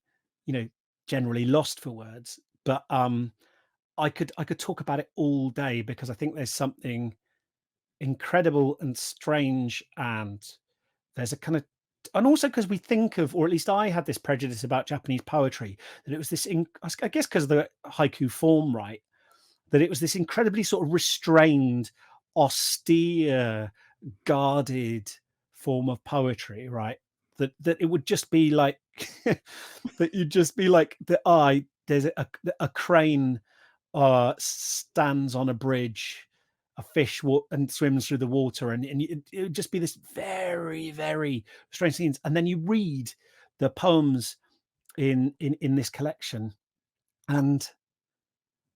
generally lost for words, but I could talk about it all day because I think there's something incredible and strange, and there's a kind of, and also because we think of, or at least I had this prejudice about Japanese poetry, that it was this, I guess because of the haiku form, right? That it was this incredibly sort of restrained, austere, guarded form of poetry, right? That it would just be like that you'd just be like there's a crane stands on a bridge, a fish and swims through the water, and it would just be this very, very strange scenes. And then you read the poems in this collection, and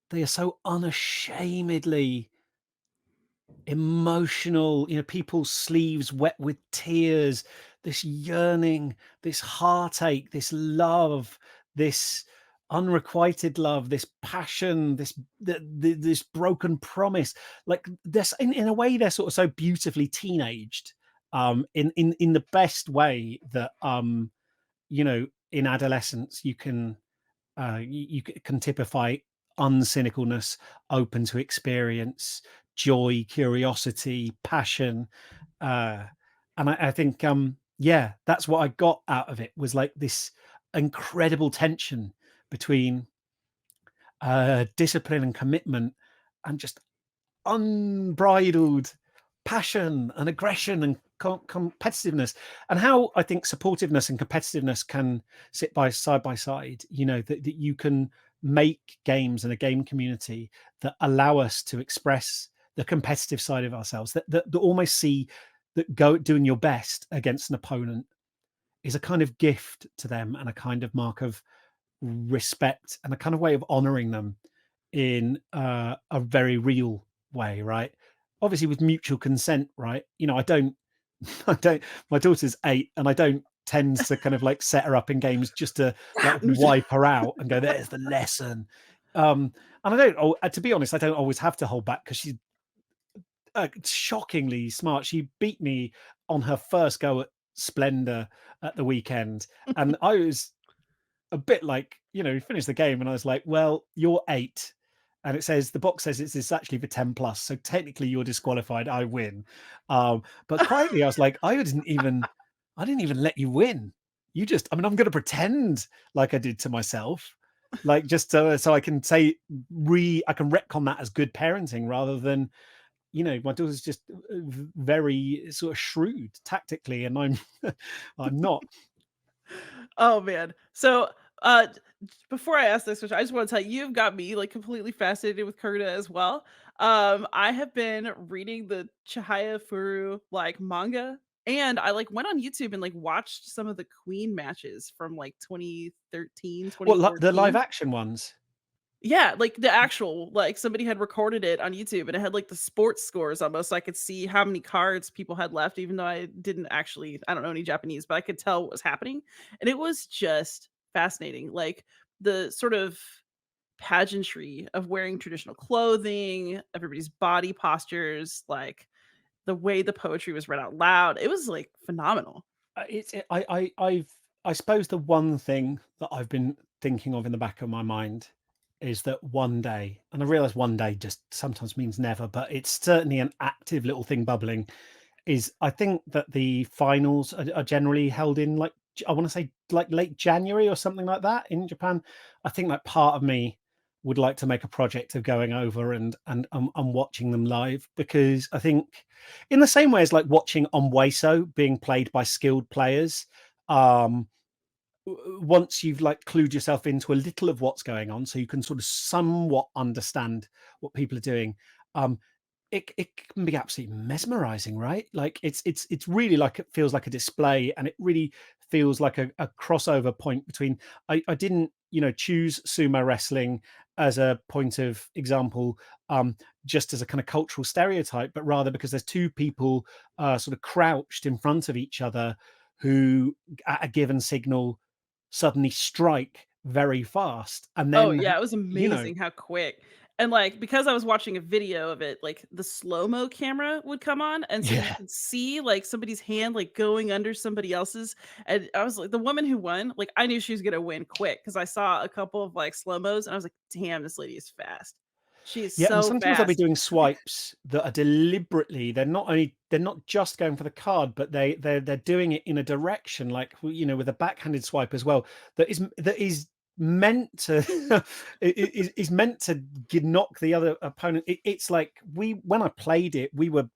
they are so unashamedly emotional, people's sleeves wet with tears, this yearning, this heartache, this love, this unrequited love, this passion, this broken promise. Like this, in a way, they're sort of so beautifully teenaged, in the best way that in adolescence you can you can typify uncynicalness, open to experience, joy, curiosity, passion, and I think yeah, that's what I got out of it, was like this incredible tension between discipline and commitment, and just unbridled passion and aggression and competitiveness, and how I think supportiveness and competitiveness can sit by side, that you can make games and a game community that allow us to express the competitive side of ourselves, that almost see that go doing your best against an opponent is a kind of gift to them and a kind of mark of respect and a kind of way of honoring them in a very real way, right? Obviously, with mutual consent, right? I don't, I don't. My daughter's 8, and I don't tend to kind of like set her up in games just to like wipe her out and go, "There's the lesson." And I don't. To be honest, I don't always have to hold back because she's shockingly smart. She beat me on her first go at Splendor at the weekend, and I was a bit like, we finished the game and I was like, well, you're 8. And it says the box says it's actually for 10 plus. So technically you're disqualified. I win. But quietly I was like, I didn't even let you win. I'm going to pretend like I did to myself. Like just so I can say I can retcon that as good parenting rather than, my daughter's just very sort of shrewd tactically, and I'm I'm not. Oh man. So uh before I ask this question, I just want to tell you, you've got me like completely fascinated with Kurta as well. I have been reading the Chihaya Furu like manga, and I like went on YouTube and like watched some of the Queen matches from like 2013, What, the live 2014. action ones? Yeah, like the actual like somebody had recorded it on YouTube and it had like the sports scores almost, so I could see how many cards people had left, even though I don't know any Japanese, but I could tell what was happening. And it was just fascinating. Like the sort of pageantry of wearing traditional clothing, everybody's body postures, like the way the poetry was read out loud. It was like phenomenal. I suppose the one thing that I've been thinking of in the back of my mind is that one day, and I realize one day just sometimes means never, but it's certainly an active little thing bubbling, is I think that the finals are generally held in like, I want to say like late January or something like that in Japan. I think that part of me would like to make a project of going over and watching them live, because I think in the same way as like watching Onweso being played by skilled players, um once you've like clued yourself into a little of what's going on, so you can sort of somewhat understand what people are doing, um it can be absolutely mesmerizing, right? Like it's really like, it feels like a display, and it really feels like a crossover point between, I didn't choose sumo wrestling as a point of example, just as a kind of cultural stereotype, but rather because there's two people sort of crouched in front of each other who at a given signal suddenly strike very fast, and Oh, then yeah, it was amazing how quick. And, like, because I was watching a video of it, like, the slow-mo camera would come on, and so you yeah. could see, like, somebody's hand, like, going under somebody else's, and I was like the woman who won, like, I knew she was gonna win quick because I saw a couple of, like, slow-mos, and I was like, "Damn, this lady is fast. She is Yeah, and so sometimes they'll be fast." doing swipes that are deliberately, they're not just going for the card, but they're doing it in a direction, like, with a backhanded swipe as well, that is meant to is meant to knock the other opponent. It's like, when I played it, we were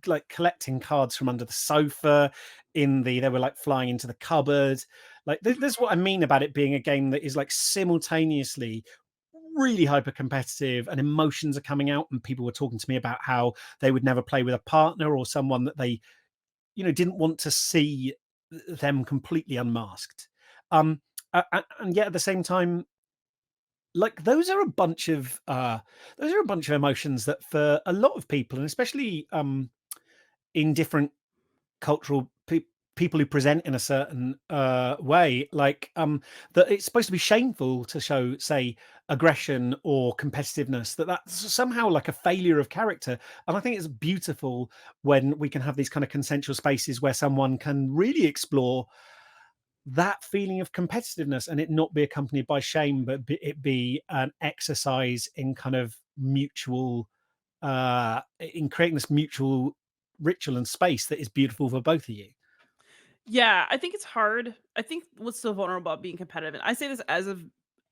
like collecting cards from under the sofa, they were like flying into the cupboard. Like, this is what I mean about it being a game that is like simultaneously really hyper competitive, and emotions are coming out, and people were talking to me about how they would never play with a partner or someone that they didn't want to see them completely unmasked. And yet at the same time, like, those are a bunch of emotions that for a lot of people, and especially in different cultural people who present in a certain way, like, that it's supposed to be shameful to show, say, aggression or competitiveness, that's somehow like a failure of character. And I think it's beautiful when we can have these kind of consensual spaces where someone can really explore that feeling of competitiveness, and it not be accompanied by shame, but it be an exercise in kind of mutual, in creating this mutual ritual and space that is beautiful for both of you. Yeah, I think it's hard. I think what's so vulnerable about being competitive, and I say this as a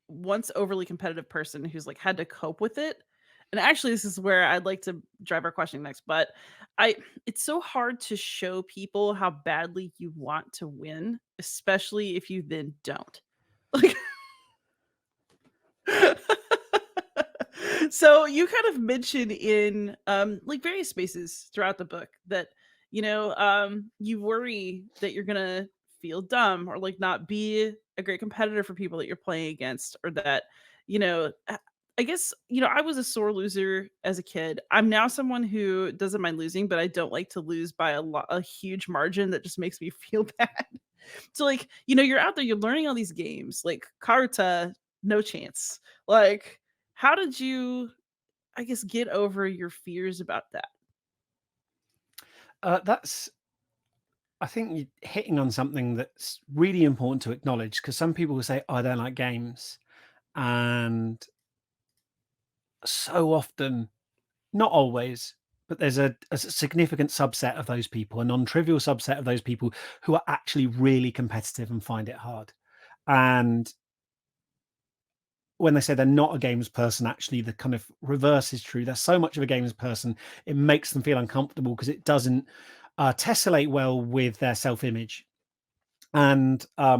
once overly competitive person who's like had to cope with it. And actually, this is where I'd like to drive our questioning next. But I, it's so hard to show people how badly you want to win, especially if you then don't. Like, So you kind of mentioned in like various spaces throughout the book that you worry that you're gonna feel dumb or like not be a great competitor for people that you're playing against, or that you know I I guess I was a sore loser as a kid. I'm now someone who doesn't mind losing, but I don't like to lose by a huge margin that just makes me feel bad. So like, you're out there, you're learning all these games, like Carta, no chance. Like, how did you, I guess, get over your fears about that? That's, I think you're hitting on something that's really important to acknowledge, because some people will say, I don't like games. And so often, not always, but there's a significant subset of those people, a non-trivial subset of those people, who are actually really competitive and find it hard. And when they say they're not a games person, actually the kind of reverse is true. They're so much of a games person, it makes them feel uncomfortable because it doesn't tessellate well with their self-image. And uh,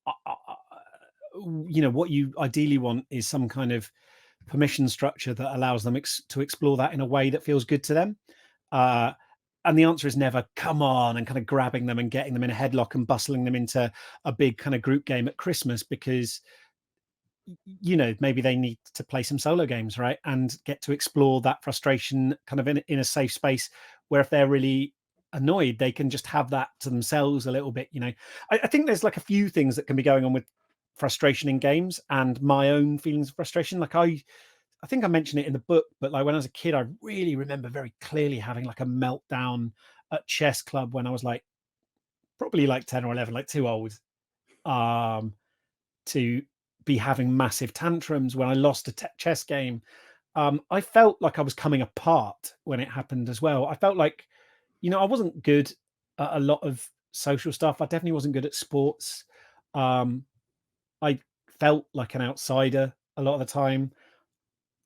uh, what you ideally want is some kind of permission structure that allows them to explore that in a way that feels good to them. Uh, and the answer is never come on and kind of grabbing them and getting them in a headlock and bustling them into a big kind of group game at Christmas, because maybe they need to play some solo games, right, and get to explore that frustration kind of in a safe space, where if they're really annoyed, they can just have that to themselves a little bit. I think there's like a few things that can be going on with frustration in games and my own feelings of frustration. Like I think I mentioned it in the book, but like when I was a kid, I really remember very clearly having like a meltdown at chess club when I was like probably like 10 or 11, like too old um to be having massive tantrums when I lost a chess game. I felt like I was coming apart when it happened as well. I felt like, I wasn't good at a lot of social stuff. I definitely wasn't good at sports. Um, I felt like an outsider a lot of the time,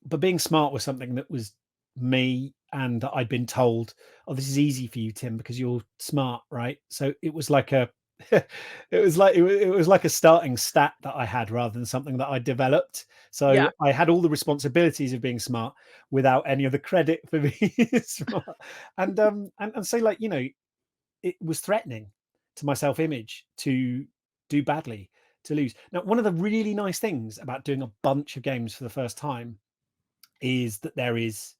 but being smart was something that was me, and that I'd been told, "Oh, this is easy for you, Tim, because you're smart," right? So it was like a, it was like a starting stat that I had rather than something that I developed. Yeah. So I had all the responsibilities of being smart without any of the credit for being smart, and so like it was threatening to my self-image to do badly, to lose. Now, one of the really nice things about doing a bunch of games for the first time is that there is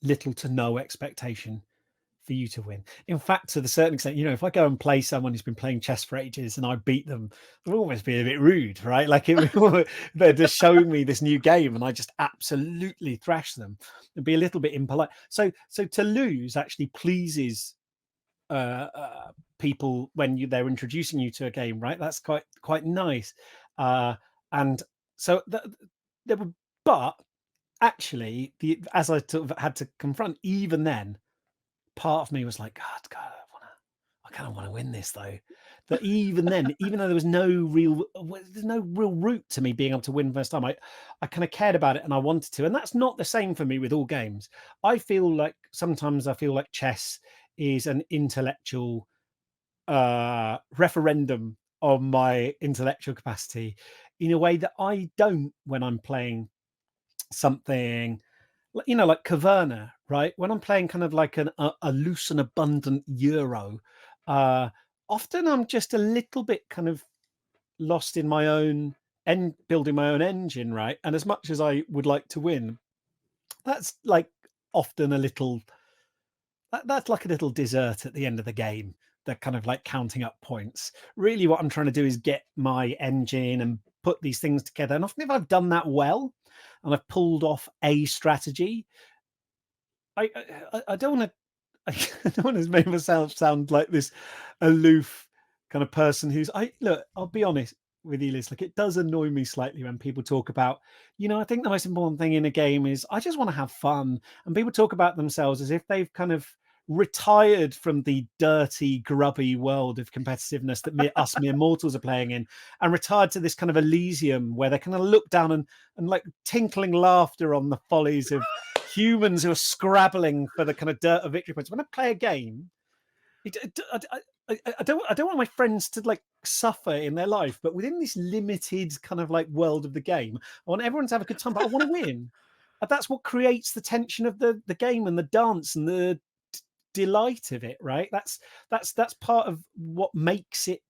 little to no expectation for you to win. In fact, to the certain extent, if I go and play someone who's been playing chess for ages and I beat them, they'll almost be a bit rude, right? Like they're just showing me this new game and I just absolutely thrash them and be a little bit impolite. So to lose actually pleases people when they're introducing you to a game, right? That's quite nice. And so there were, but actually, as I sort of had to confront, even then, part of me was like, God, I kind of want to win this though. That even then, even though there's no real route to me being able to win first time, I kind of cared about it and I wanted to. And that's not the same for me with all games. Sometimes I feel like chess is an intellectual referendum on my intellectual capacity in a way that I don't when I'm playing something like Caverna, right? When I'm playing kind of like a loose and abundant Euro, uh, often I'm just a little bit kind of lost in my own building my own engine, right? And as much as I would like to win, that's like often that's like a little dessert at the end of the game. They're kind of like counting up points. Really, what I'm trying to do is get my engine and put these things together. And often, if I've done that well and I've pulled off a strategy, I don't want to I don't want to make myself sound like this aloof kind of person I'll be honest with you, Liz. Like, it does annoy me slightly when people talk about, I think the most important thing in a game is I just want to have fun. And people talk about themselves as if they've kind of retired from the dirty, grubby world of competitiveness that us mere mortals are playing in, and retired to this kind of Elysium where they kind of look down and like tinkling laughter on the follies of humans who are scrabbling for the kind of dirt of victory points. When I play a game, I don't want my friends to like suffer in their life, but within this limited kind of like world of the game, I want everyone to have a good time, but I want to win. And that's what creates the tension of the game and the dance and the delight of it, right? That's part of what makes it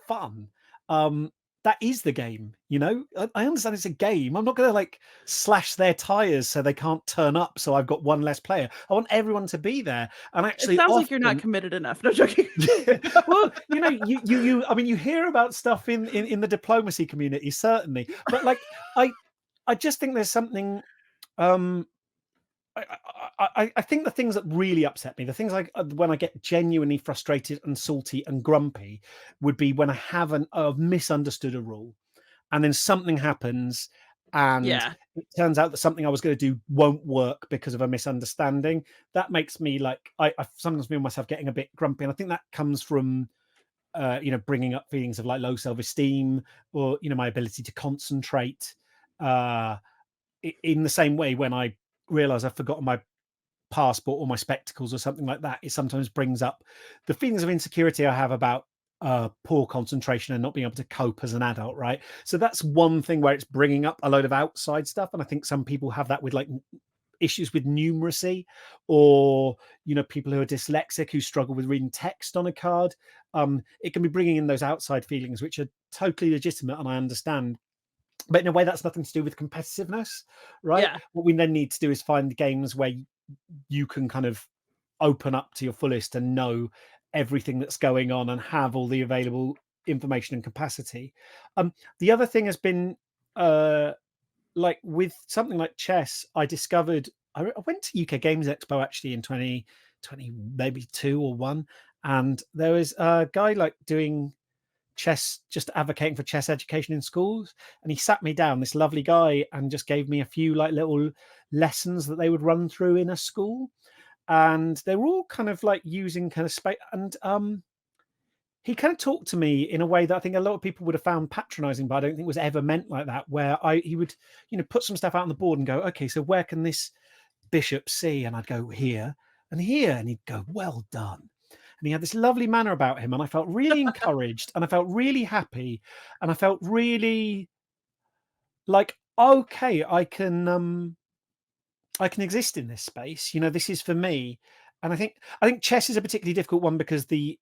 fun. Um, that is the game, you know. I understand it's a game. I'm not going to like slash their tires so they can't turn up. So I've got one less player. I want everyone to be there. And It actually, sounds like you're not often, committed enough. No joking. yeah, well, you know, I mean, you hear about stuff in the diplomacy community, certainly, but like, I, I just think there's something. Um, I think the things that really upset me, the things like when I get genuinely frustrated and salty and grumpy, would be when I haven't misunderstood a rule, and then something happens, and Yeah. it turns out that something I was going to do won't work because of a misunderstanding. That makes me like I sometimes feel myself getting a bit grumpy, and I think that comes from bringing up feelings of like low self-esteem, or my ability to concentrate. Uh, in the same way, when I realize I've forgotten my passport or my spectacles or something like that, it sometimes brings up the feelings of insecurity I have about poor concentration and not being able to cope as an adult, right? So that's one thing where it's bringing up a load of outside stuff, and I think some people have that with like issues with numeracy, or people who are dyslexic who struggle with reading text on a card. It can be bringing in those outside feelings, which are totally legitimate, and I understand, but in a way that's nothing to do with competitiveness, right? Yeah. What we then need to do is find games where you can kind of open up to your fullest and know everything that's going on and have all the available information and capacity. The other thing has been uh, like with something like chess, I discovered I went to UK Games Expo actually in 2020, maybe two or one, and there was a guy like doing chess, just advocating for chess education in schools, and he sat me down, this lovely guy, and just gave me a few like little lessons that they would run through in a school, and they were all kind of like using kind of space, and he kind of talked to me in a way that I think a lot of people would have found patronizing, but I don't think was ever meant like that, where he would put some stuff out on the board and go, okay, so where can this bishop see? And I'd go here and here, and he'd go, well done. And he had this lovely manner about him, and I felt really encouraged, and I felt really happy, and I felt really like, okay, I can exist in this space. This is for me. And I think chess is a particularly difficult one because the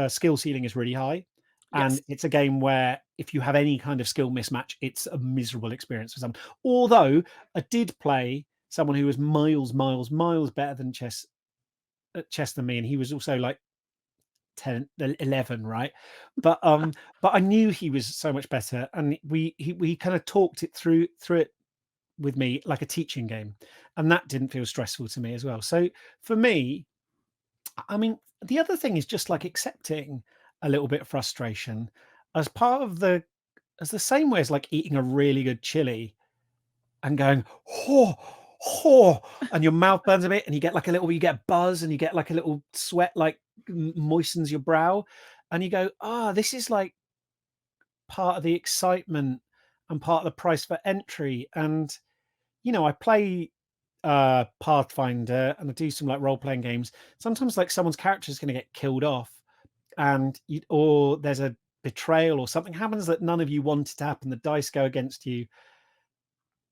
skill ceiling is really high, and Yes. it's a game where if you have any kind of skill mismatch, it's a miserable experience for some. Although I did play someone who was miles, miles, miles better than chess than me, and he was also like 10, 11, right? But I knew he was so much better, and we kind of talked it through it with me like a teaching game, and that didn't feel stressful to me as well. So for me, I mean, the other thing is just like accepting a little bit of frustration as part of as the same way as like eating a really good chili and going, oh, oh, and your mouth burns a bit, and you get a buzz, and you get like a little sweat, like moistens your brow, and you go, this is like part of the excitement and part of the price for entry. And I play Pathfinder, and I do some like role playing games. Sometimes like someone's character is going to get killed off, and or there's a betrayal or something happens that none of you wanted to happen. The dice go against you,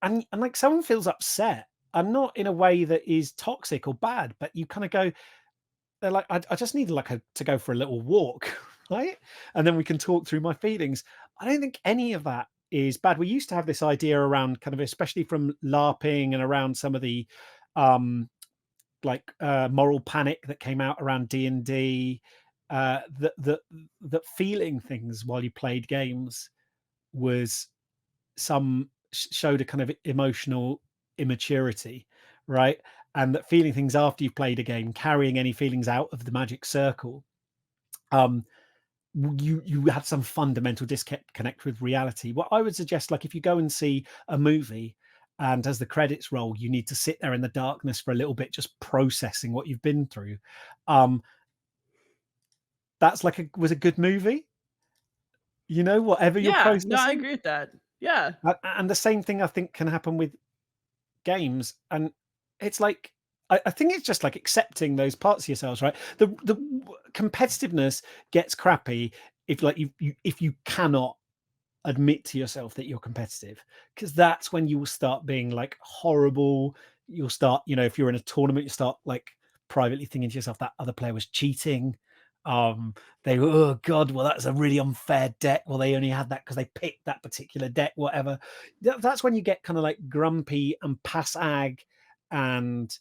and like someone feels upset, and not in a way that is toxic or bad, but you kind of go, they're like, I just need like to go for a little walk, right? And then we can talk through my feelings. I don't think any of that is bad. We used to have this idea around kind of, especially from LARPing and around some of the moral panic that came out around D&D, that feeling things while you played games was showed a kind of emotional immaturity, right? And that feeling things after you've played a game, carrying any feelings out of the magic circle, um, you had some fundamental disconnect with reality. What I would suggest, like if you go and see a movie, and as the credits roll, you need to sit there in the darkness for a little bit, just processing what you've been through. That's was a good movie, whatever you're Yeah. No, I processing. agree with that. Yeah. And the same thing I think can happen with games, and it's like I think it's just like accepting those parts of yourselves, right? The competitiveness gets crappy if like if you cannot admit to yourself that you're competitive, because that's when you will start being like horrible. You'll start, if you're in a tournament, you start like privately thinking to yourself that other player was cheating. They were, oh god, well that's a really unfair deck, well they only had that because they picked that particular deck, whatever. That's when you get kind of like grumpy and pass ag, and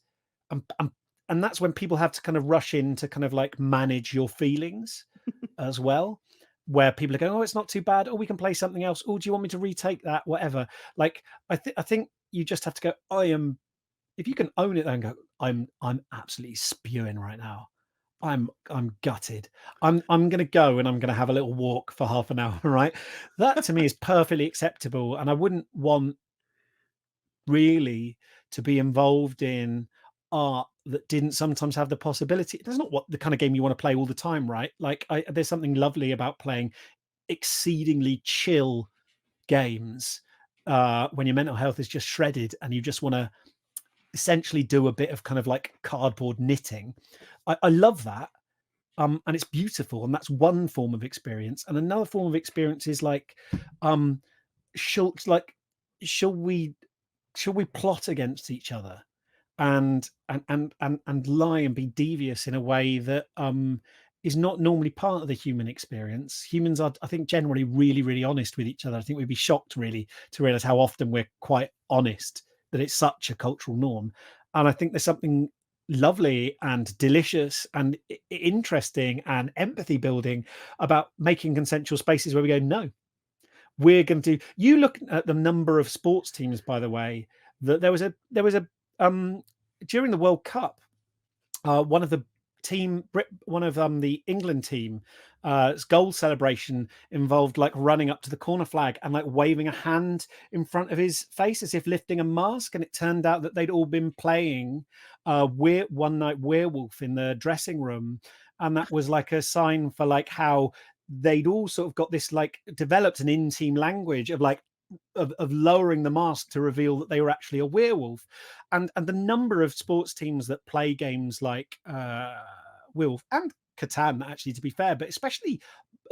and and, and that's when people have to kind of rush in to kind of like manage your feelings as well, where people are going, oh, it's not too bad, oh, we can play something else, oh, do you want me to retake that, whatever. Like I think you just have to go, if you can own it and go, I'm absolutely spewing right now, I'm gutted, I'm gonna go and I'm gonna have a little walk for half an hour, right? That to me is perfectly acceptable, and I wouldn't want really to be involved in art that didn't sometimes have the possibility. That's not what the kind of game you want to play all the time, right? Like there's something lovely about playing exceedingly chill games when your mental health is just shredded and you just want to essentially do a bit of kind of like cardboard knitting. I love that. And it's beautiful, and that's one form of experience. And another form of experience is like, um, shall like, shall we plot against each other and lie and be devious in a way that is not normally part of the human experience. Humans are, I think, generally really, really honest with each other. I think we'd be shocked really to realize how often we're quite honest, that it's such a cultural norm. And I think there's something lovely and delicious and interesting and empathy building about making consensual spaces where we go, no, we're going to do. You look at the number of sports teams, by the way, that there was a during the World Cup, one of the the England team, goal celebration involved like running up to the corner flag and like waving a hand in front of his face as if lifting a mask. And it turned out that they'd all been playing One Night Werewolf in the dressing room, and that was like a sign for like how they'd all sort of got this like developed an in-team language of like of lowering the mask to reveal that they were actually a werewolf. And the number of sports teams that play games like Werewolf and Catan, actually, to be fair, but especially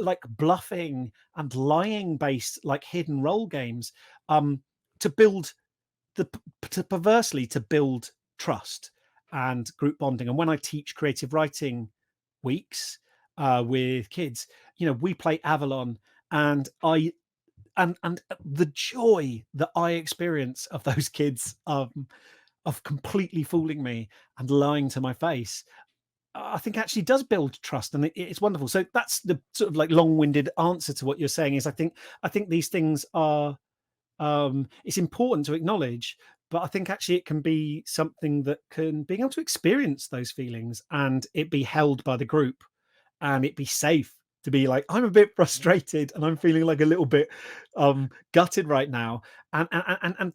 like bluffing and lying based like hidden role games, to build perversely to build trust and group bonding. And when I teach creative writing weeks with kids, we play Avalon, and the joy that I experience of those kids of completely fooling me and lying to my face, I think actually does build trust, and it's wonderful. So that's the sort of like long-winded answer to what you're saying. Is I think these things are, it's important to acknowledge, but I think actually it can be something that can being able to experience those feelings and it be held by the group, and it be safe to be like, I'm a bit frustrated and I'm feeling like a little bit gutted right now, and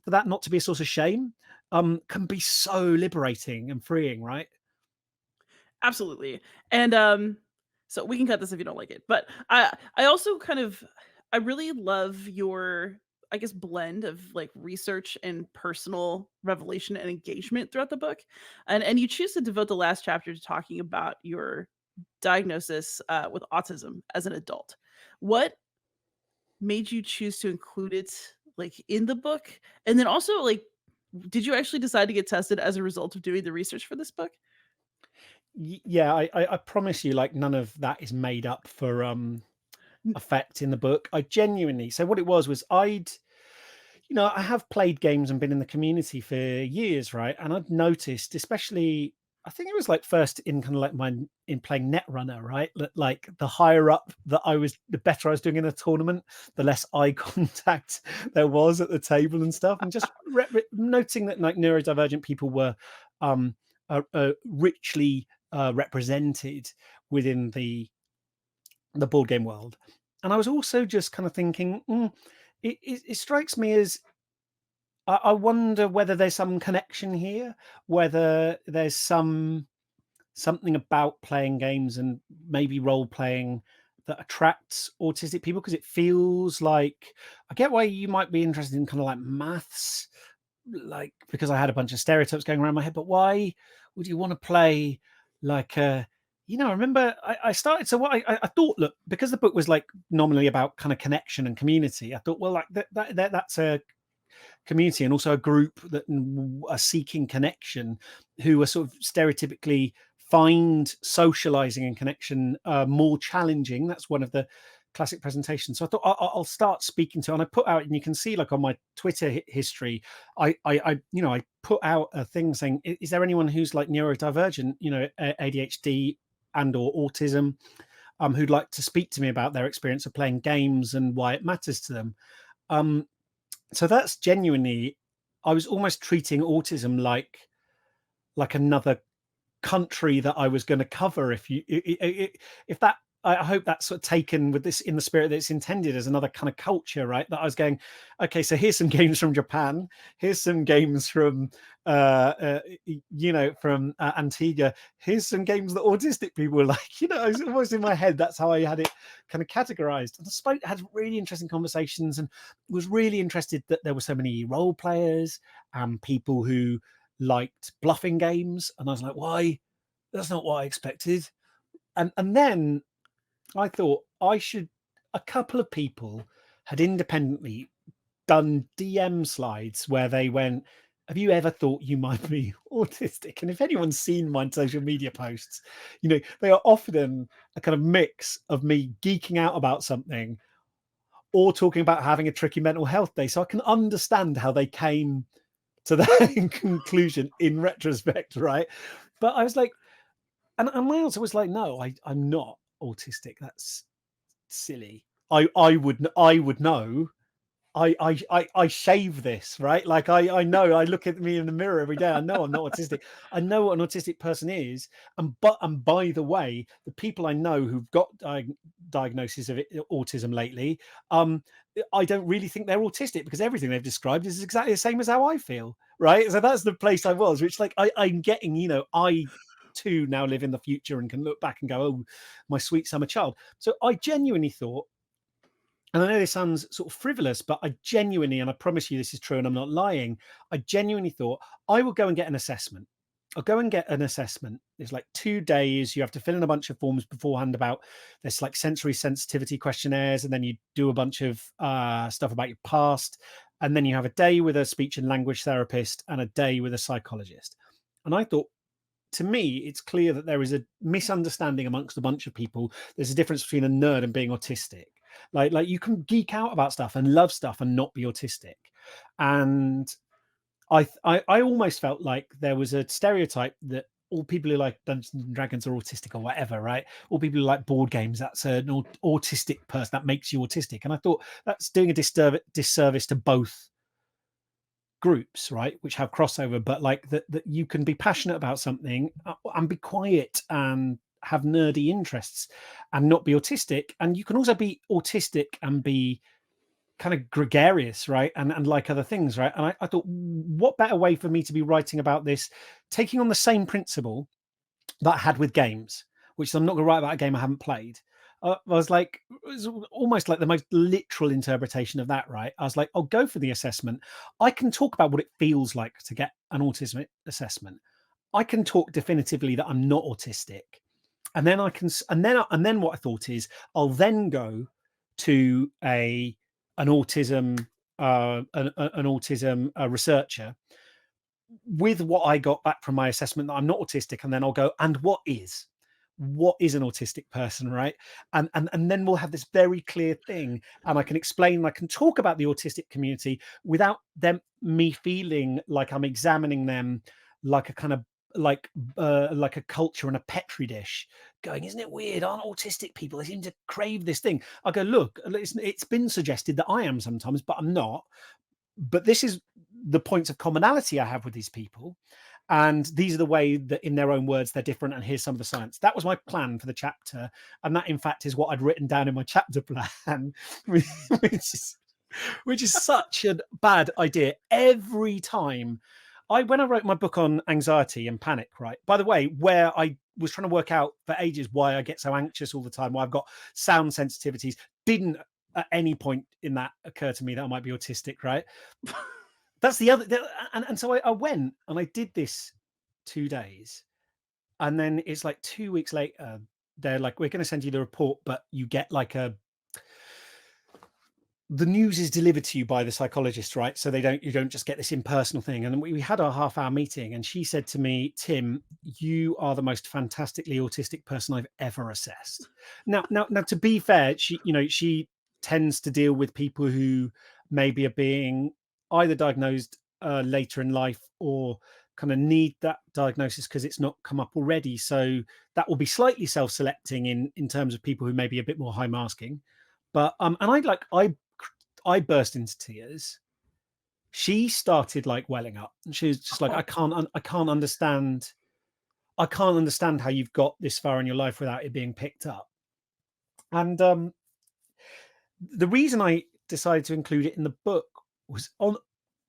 for that not to be a source of shame, can be so liberating and freeing, right? Absolutely. And so we can cut this if you don't like it. But I also kind of I really love your, I guess, blend of like research and personal revelation and engagement throughout the book. And you choose to devote the last chapter to talking about your diagnosis with autism as an adult. What made you choose to include it like in the book? And then also like did you actually decide to get tested as a result of doing the research for this book? Yeah, I promise you, like none of that is made up for effect in the book. I genuinely, so what it was I have played games and been in the community for years, right? And I'd noticed, especially, I think it was like first in kind of like in playing Netrunner, right? That like the higher up that I was, the better I was doing in a tournament, the less eye contact there was at the table and stuff. And just noting that like neurodivergent people were um, richly represented within the board game world. And I was also just kind of thinking, it strikes me as I wonder whether there's some connection here, whether there's something about playing games and maybe role playing that attracts autistic people, because it feels like I get why you might be interested in kind of like maths, like because I had a bunch of stereotypes going around my head, but would you want to play like a, I remember I started. So what I thought, look, because the book was like nominally about kind of connection and community, I thought, well, like that's a community and also a group that are seeking connection, who are sort of stereotypically find socializing and connection more challenging. That's one of the classic presentations. So I thought I'll start speaking to, and I put out, and you can see like on my Twitter history, I put out a thing saying, is there anyone who's like neurodivergent, ADHD and or autism, who'd like to speak to me about their experience of playing games and why it matters to them. So that's genuinely, I was almost treating autism like another country that I was going to cover. If that, I hope that's sort of taken with this in the spirit that it's intended as another kind of culture, right? That I was going, okay, so here's some games from Japan, here's some games from from Antigua, here's some games that autistic people like. I was almost in my head, that's how I had it kind of categorized. And I had really interesting conversations, and was really interested that there were so many role players and people who liked bluffing games. And I was like, why? That's not what I expected. And then I thought a couple of people had independently done DM slides where they went, have you ever thought you might be autistic? And if anyone's seen my social media posts, they are often a kind of mix of me geeking out about something or talking about having a tricky mental health day. So I can understand how they came to that conclusion in retrospect, right? But I was like, and my answer was like, no, I'm not autistic. That's silly. I would know. I shave this, right? Like I know, I look at me in the mirror every day. I know I'm not autistic. I know what an autistic person is. And by the way, the people I know who've got diagnosis of autism lately, I don't really think they're autistic, because everything they've described is exactly the same as how I feel, right? So that's the place I was, which like I'm getting, I too now live in the future and can look back and go, oh, my sweet summer child. So I genuinely thought, and I know this sounds sort of frivolous, but I genuinely, and I promise you this is true and I'm not lying, I genuinely thought I will go and get an assessment. I'll go and get an assessment. It's like 2 days. You have to fill in a bunch of forms beforehand about, there's like sensory sensitivity questionnaires, and then you do a bunch of stuff about your past. And then you have a day with a speech and language therapist and a day with a psychologist. And I thought, to me, it's clear that there is a misunderstanding amongst a bunch of people. There's a difference between a nerd and being autistic. Like you can geek out about stuff and love stuff and not be autistic. And I almost felt like there was a stereotype that all people who like Dungeons and Dragons are autistic or whatever, right? All people who like board games, that's an autistic person, that makes you autistic. And I thought that's doing a disservice to both groups, right, which have crossover, but like that you can be passionate about something and be quiet and have nerdy interests and not be autistic, and you can also be autistic and be kind of gregarious, right, and like other things, right? And I thought, what better way for me to be writing about this, taking on the same principle that I had with games, which I'm not going to write about a game I haven't played. I was like, it was almost like the most literal interpretation of that, right? I was like, I'll go for the assessment. I can talk about what it feels like to get an autism assessment. I can talk definitively that I'm not autistic, and then I can, and then what I thought is, I'll then go to an autism an autism researcher with what I got back from my assessment that I'm not autistic, and then I'll go, and what is an autistic person, right? And then we'll have this very clear thing, and I can explain, I can talk about the autistic community without me feeling like I'm examining them like a kind of like a culture and a petri dish, going, isn't it weird, aren't autistic people, they seem to crave this thing. I go, look, it's been suggested that I am sometimes, but I'm not. But this is the points of commonality I have with these people, and these are the way that, in their own words, they're different, and here's some of the science. That was my plan for the chapter, and that in fact is what I'd written down in my chapter plan. which is which is such a bad idea. Every time when I wrote my book on anxiety and panic, right, by the way, where I was trying to work out for ages why I get so anxious all the time, why I've got sound sensitivities, didn't at any point in that occur to me that I might be autistic, right? That's the other, and so I went and I did this 2 days, And then it's like 2 weeks later, they're like, "We're gonna send you the report, but you get like a the news is delivered to you by the psychologist, right? So you don't just get this impersonal thing." And we had our half-hour meeting, and she said to me, "Tim, you are the most fantastically autistic person I've ever assessed." Now, to be fair, she tends to deal with people who maybe are being either diagnosed later in life or kind of need that diagnosis because it's not come up already. So that will be slightly self-selecting in terms of people who may be a bit more high masking. But and I burst into tears. She started like welling up, and she was just like, Oh, I can't understand. I can't understand how you've got this far in your life without it being picked up." And the reason I decided to include it in the book was on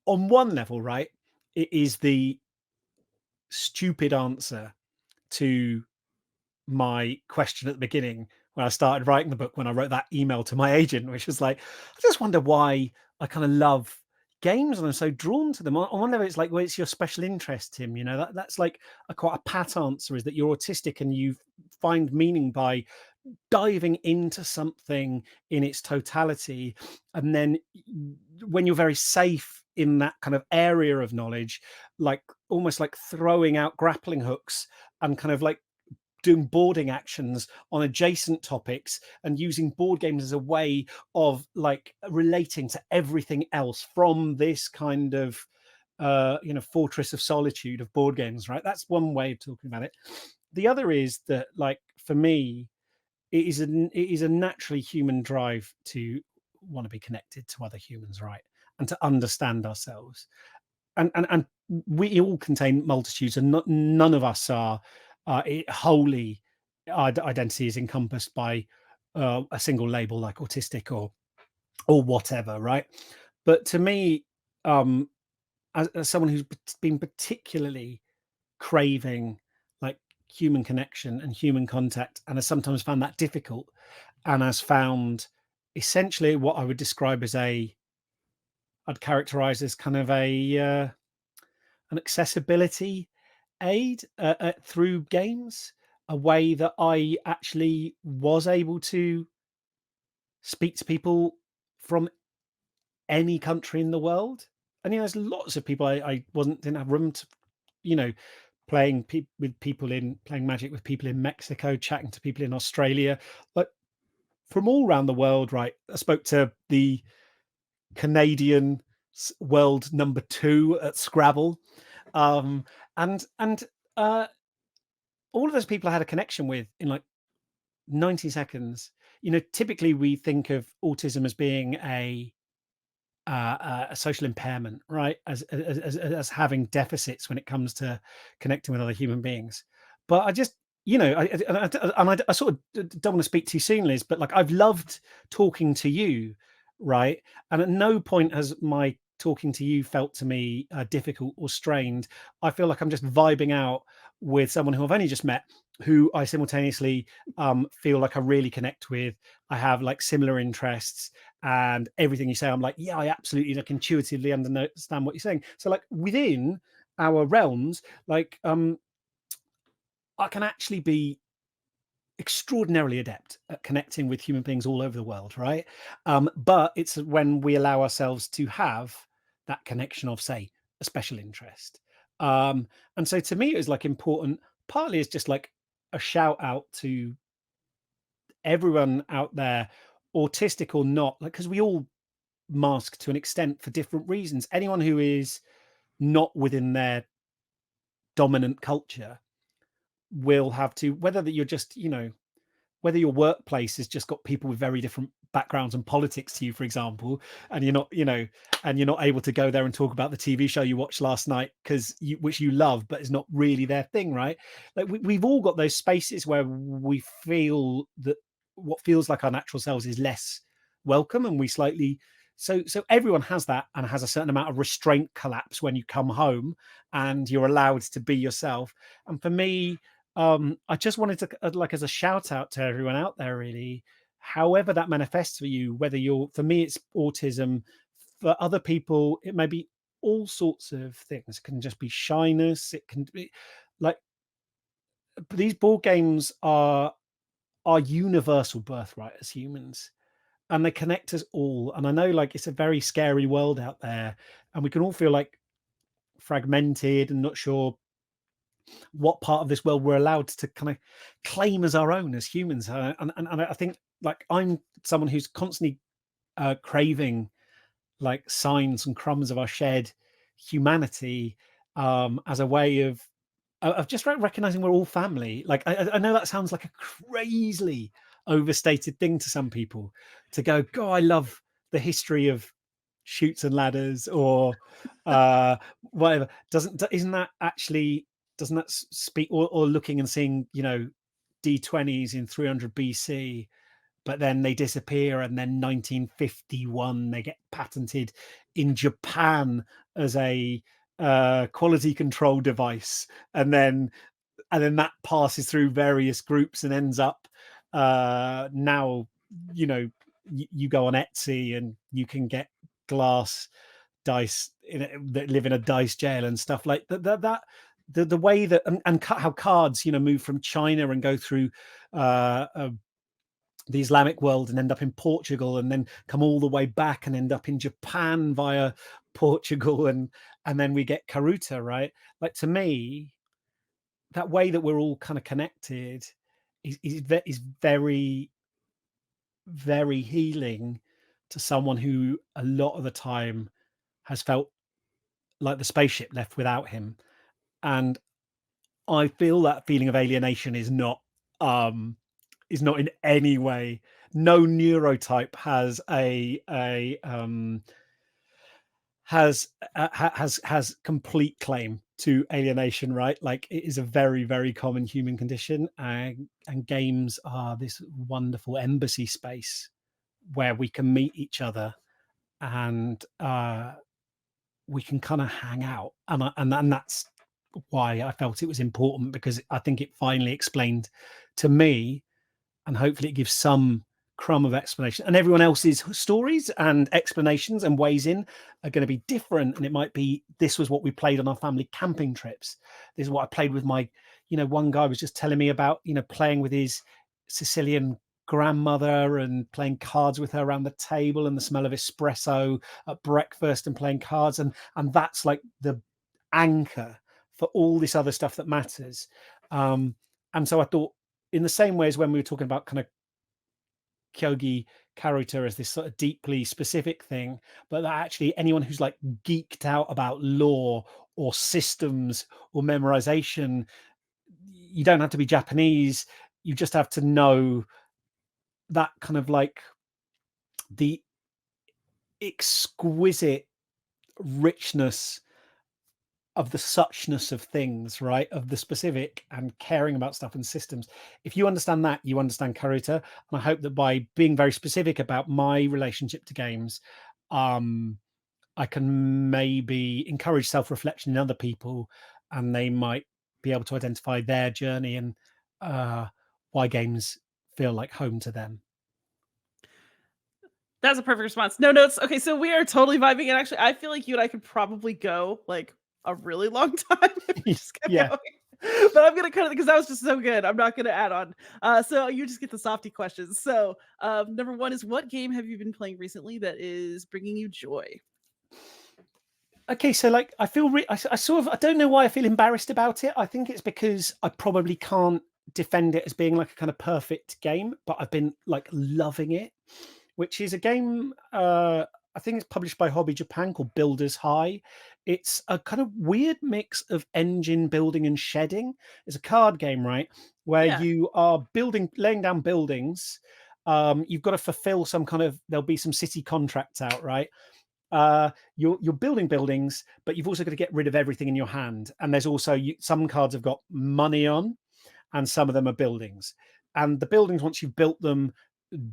one level, right? It is the stupid answer to my question at the beginning when I started writing the book, when I wrote that email to my agent, which was like, I just wonder why I kind of love games and I'm so drawn to them. On one level, it's like, well, it's your special interest, Tim. You know, that's like quite a pat answer, is that you're autistic and you find meaning by diving into something in its totality. And then when you're very safe in that kind of area of knowledge, like almost like throwing out grappling hooks and kind of like doing boarding actions on adjacent topics and using board games as a way of like relating to everything else from this kind of fortress of solitude of board games, right? That's one way of talking about it. The other is that, like, for me, it is a naturally human drive to want to be connected to other humans, right? And to understand ourselves. And we all contain multitudes, and none of us are wholly identity is encompassed by a single label like autistic or whatever, right? But to me, um, as someone who's been particularly craving like human connection and human contact, and has sometimes found that difficult, and has found essentially what I would describe as I'd characterize as kind of an accessibility aid through games, a way that I actually was able to speak to people from any country in the world. And there's lots of people I didn't have room to, you know, with people in playing Magic with people in Mexico, chatting to people in Australia, like from all around the world. Right, I spoke to the Canadian world number 2 at Scrabble, um, and uh, all of those people I had a connection with in like 90 seconds. Typically we think of autism as being a social impairment, right? As having deficits when it comes to connecting with other human beings. But I just, I sort of don't want to speak too soon, Liz, but like I've loved talking to you, right? And at no point has my talking to you felt to me difficult or strained. I feel like I'm just vibing out with someone who I've only just met, who I simultaneously feel like I really connect with. I have like similar interests, and everything you say, I'm like, yeah, I absolutely like intuitively understand what you're saying. So like within our realms, like I can actually be extraordinarily adept at connecting with human beings all over the world, right? But it's when we allow ourselves to have that connection of, say, a special interest. And so to me, it was like important, partly it's just like a shout out to everyone out there, autistic or not, like, because we all mask to an extent for different reasons. Anyone who is not within their dominant culture will have to, whether that you're just, whether your workplace has just got people with very different backgrounds and politics to you, for example, and you're not, and you're not able to go there and talk about the TV show you watched last night which you love, but it's not really their thing, right? Like we've all got those spaces where we feel that what feels like our natural selves is less welcome, and we slightly. So everyone has that, and has a certain amount of restraint collapse when you come home and you're allowed to be yourself. And for me, I just wanted to, like, as a shout out to everyone out there, really, however that manifests for you, whether for me, it's autism. For other people, it may be all sorts of things. It can just be shyness. It can be like these board games are our universal birthright as humans, and they connect us all. And I know, like, it's a very scary world out there, and we can all feel like fragmented and not sure what part of this world we're allowed to kind of claim as our own as humans. And I think, like, I'm someone who's constantly craving like signs and crumbs of our shared humanity, as a way of just recognizing we're all family. Like, I know that sounds like a crazily overstated thing to some people, to go, God, I love the history of shoots and ladders, or whatever. Isn't that actually, doesn't that speak, or looking and seeing, D20s in 300 BC, but then they disappear, and then 1951 they get patented in Japan as a quality control device, and then that passes through various groups and ends up, now, you go on Etsy and you can get glass dice that live in a dice jail and stuff like that. The way that, and how cards move from China and go through the Islamic world and end up in Portugal, and then come all the way back and end up in Japan via Portugal, and then we get Karuta, right? Like, to me, that way that we're all kind of connected is very, very healing to someone who a lot of the time has felt like the spaceship left without him. And I feel that feeling of alienation is not in any way. No neurotype has has complete claim to alienation, right? Like, it is a very, very common human condition, and games are this wonderful embassy space where we can meet each other, and we can kind of hang out, and that's why I felt it was important, because I think it finally explained to me, and hopefully it gives some crumb of explanation. And everyone else's stories and explanations and ways in are going to be different. And it might be, this was what we played on our family camping trips. This is what I played with my, one guy was just telling me about, playing with his Sicilian grandmother and playing cards with her around the table, and the smell of espresso at breakfast, and playing cards. And that's like the anchor for all this other stuff that matters. And so I thought, in the same way as when we were talking about kind of Kyogi Karuta as this sort of deeply specific thing, but that actually anyone who's like geeked out about lore or systems or memorization, you don't have to be Japanese. You just have to know that kind of like the exquisite richness of the suchness of things, right? Of the specific, and caring about stuff and systems. If you understand that, you understand Karuta. And I hope that by being very specific about my relationship to games, I can maybe encourage self-reflection in other people, and they might be able to identify their journey and why games feel like home to them. That's a perfect response. No notes. Okay, so we are totally vibing, and actually, I feel like you and I could probably go like a really long time if we just kept Yeah. going. But I'm gonna cut it because that was just so good. I'm not gonna add on. So you just get the softy questions. So number one is, what game have you been playing recently that is bringing you joy? Okay, so like I feel I sort of, I don't know why I feel embarrassed about it. I think it's because I probably can't defend it as being like a kind of perfect game, but I've been like loving it, which is a game, I think it's published by Hobby Japan, called Builders High. It's a kind of weird mix of engine building and shedding. It's a card game, right? Where Yeah. you are laying down buildings. You've got to fulfill some kind of, there'll be some city contracts out, right? You're building buildings, but you've also got to get rid of everything in your hand. And there's also, some cards have got money on, and some of them are buildings. And the buildings, once you've built them,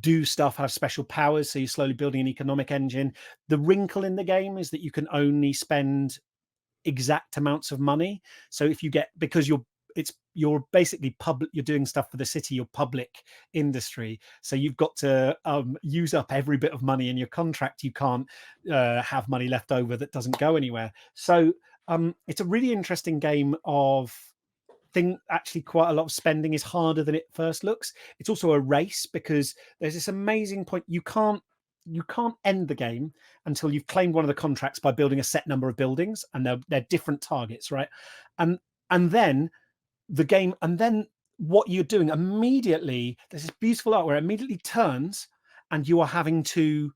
do stuff, have special powers. So you're slowly building an economic engine. The wrinkle in the game is that you can only spend exact amounts of money. So if you get, because you're basically public, you're doing stuff for the city, you're public industry, so you've got to use up every bit of money in your contract. You can't have money left over that doesn't go anywhere. So it's a really interesting game of think actually quite a lot of spending is harder than it first looks. It's also a race because there's this amazing point. You can't end the game until you've claimed one of the contracts by building a set number of buildings, and they're different targets, right? And and then the game, and then what you're doing immediately, there's this beautiful art where it immediately turns, and you are having to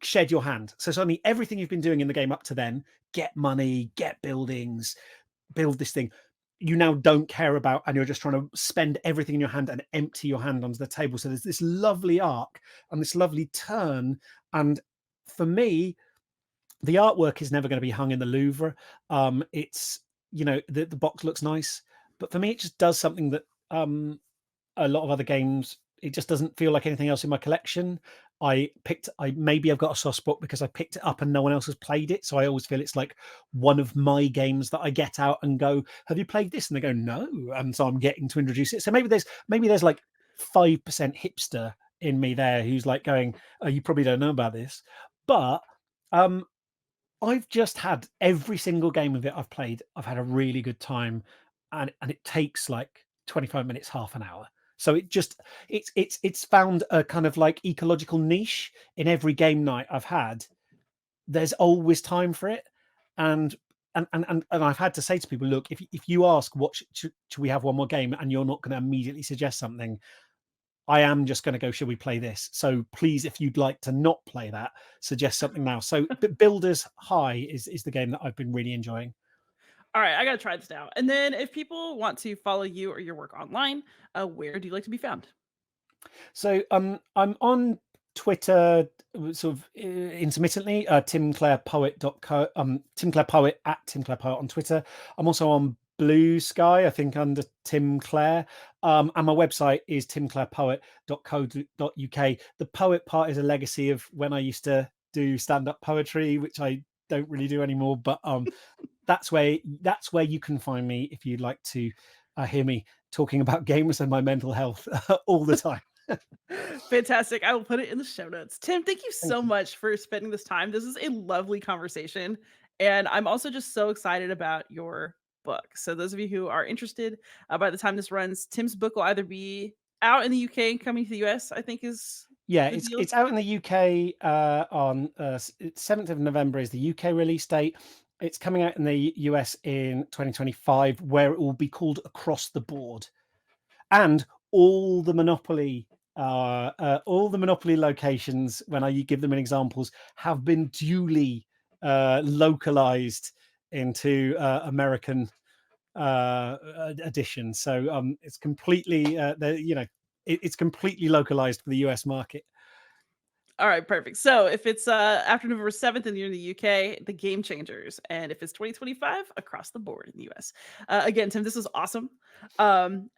shed your hand. So suddenly everything you've been doing in the game up to then, get money, get buildings, build this thing, you now don't care about, and you're just trying to spend everything in your hand and empty your hand onto the table. So there's this lovely arc and this lovely turn. And for me, the artwork is never going to be hung in the Louvre. It's, the box looks nice, but for me it just does something that a lot of other games, it just doesn't feel like anything else in my collection. I maybe I've got a soft spot because I picked it up and no one else has played it, so I always feel it's like one of my games that I get out and go, "Have you played this?" And they go, "No," and so I'm getting to introduce it. So maybe there's like 5% hipster in me there who's like going, "Oh, you probably don't know about this," but um, I've just had every single game of it I've played, I've had a really good time, and it takes like 25 minutes, half an hour. So it's found a kind of like ecological niche in every game night I've had. There's always time for it, and and I've had to say to people, look, if you ask what should we have one more game, and you're not going to immediately suggest something, I am just going to go, should we play this? So please, if you'd like to not play that, suggest something now. So Builders High is the game that I've been really enjoying. All right, I gotta try this now. And then, if people want to follow you or your work online, where do you like to be found? So I'm on Twitter sort of intermittently, Tim Clare Poet at Tim Clare Poet on Twitter. I'm also on Blue Sky, I think under Tim Clare. And my website is timclarepoet.co.uk. The poet part is a legacy of when I used to do stand-up poetry, which I don't really do anymore. But that's where you can find me if you'd like to hear me talking about games and my mental health all the time. Fantastic. I will put it in the show notes. Tim, thank you Thank so you. much for spending this time. This is a lovely conversation. And I'm also just so excited about your book. So, those of you who are interested, by the time this runs, Tim's book will either be out in the UK and coming to the US, I think is Yeah, the deal. it's out in the UK on 7th of November is the UK release date. It's coming out in the US in 2025, where it will be called Across the Board, and all the Monopoly locations, when I give them in examples, have been duly localized into American edition. So it's completely it's completely localized for the US market. All right, perfect. So if it's after November 7th and you're in the UK, the Game Changers. And if it's 2025, across the board in the US. Again, Tim, this was awesome.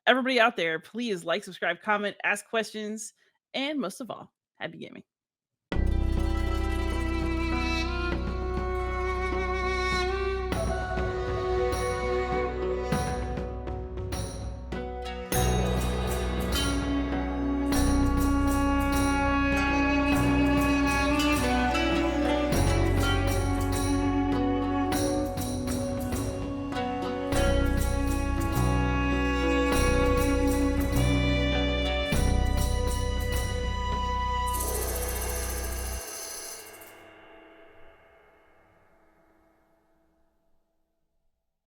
Everybody out there, please like, subscribe, comment, ask questions, and most of all, happy gaming.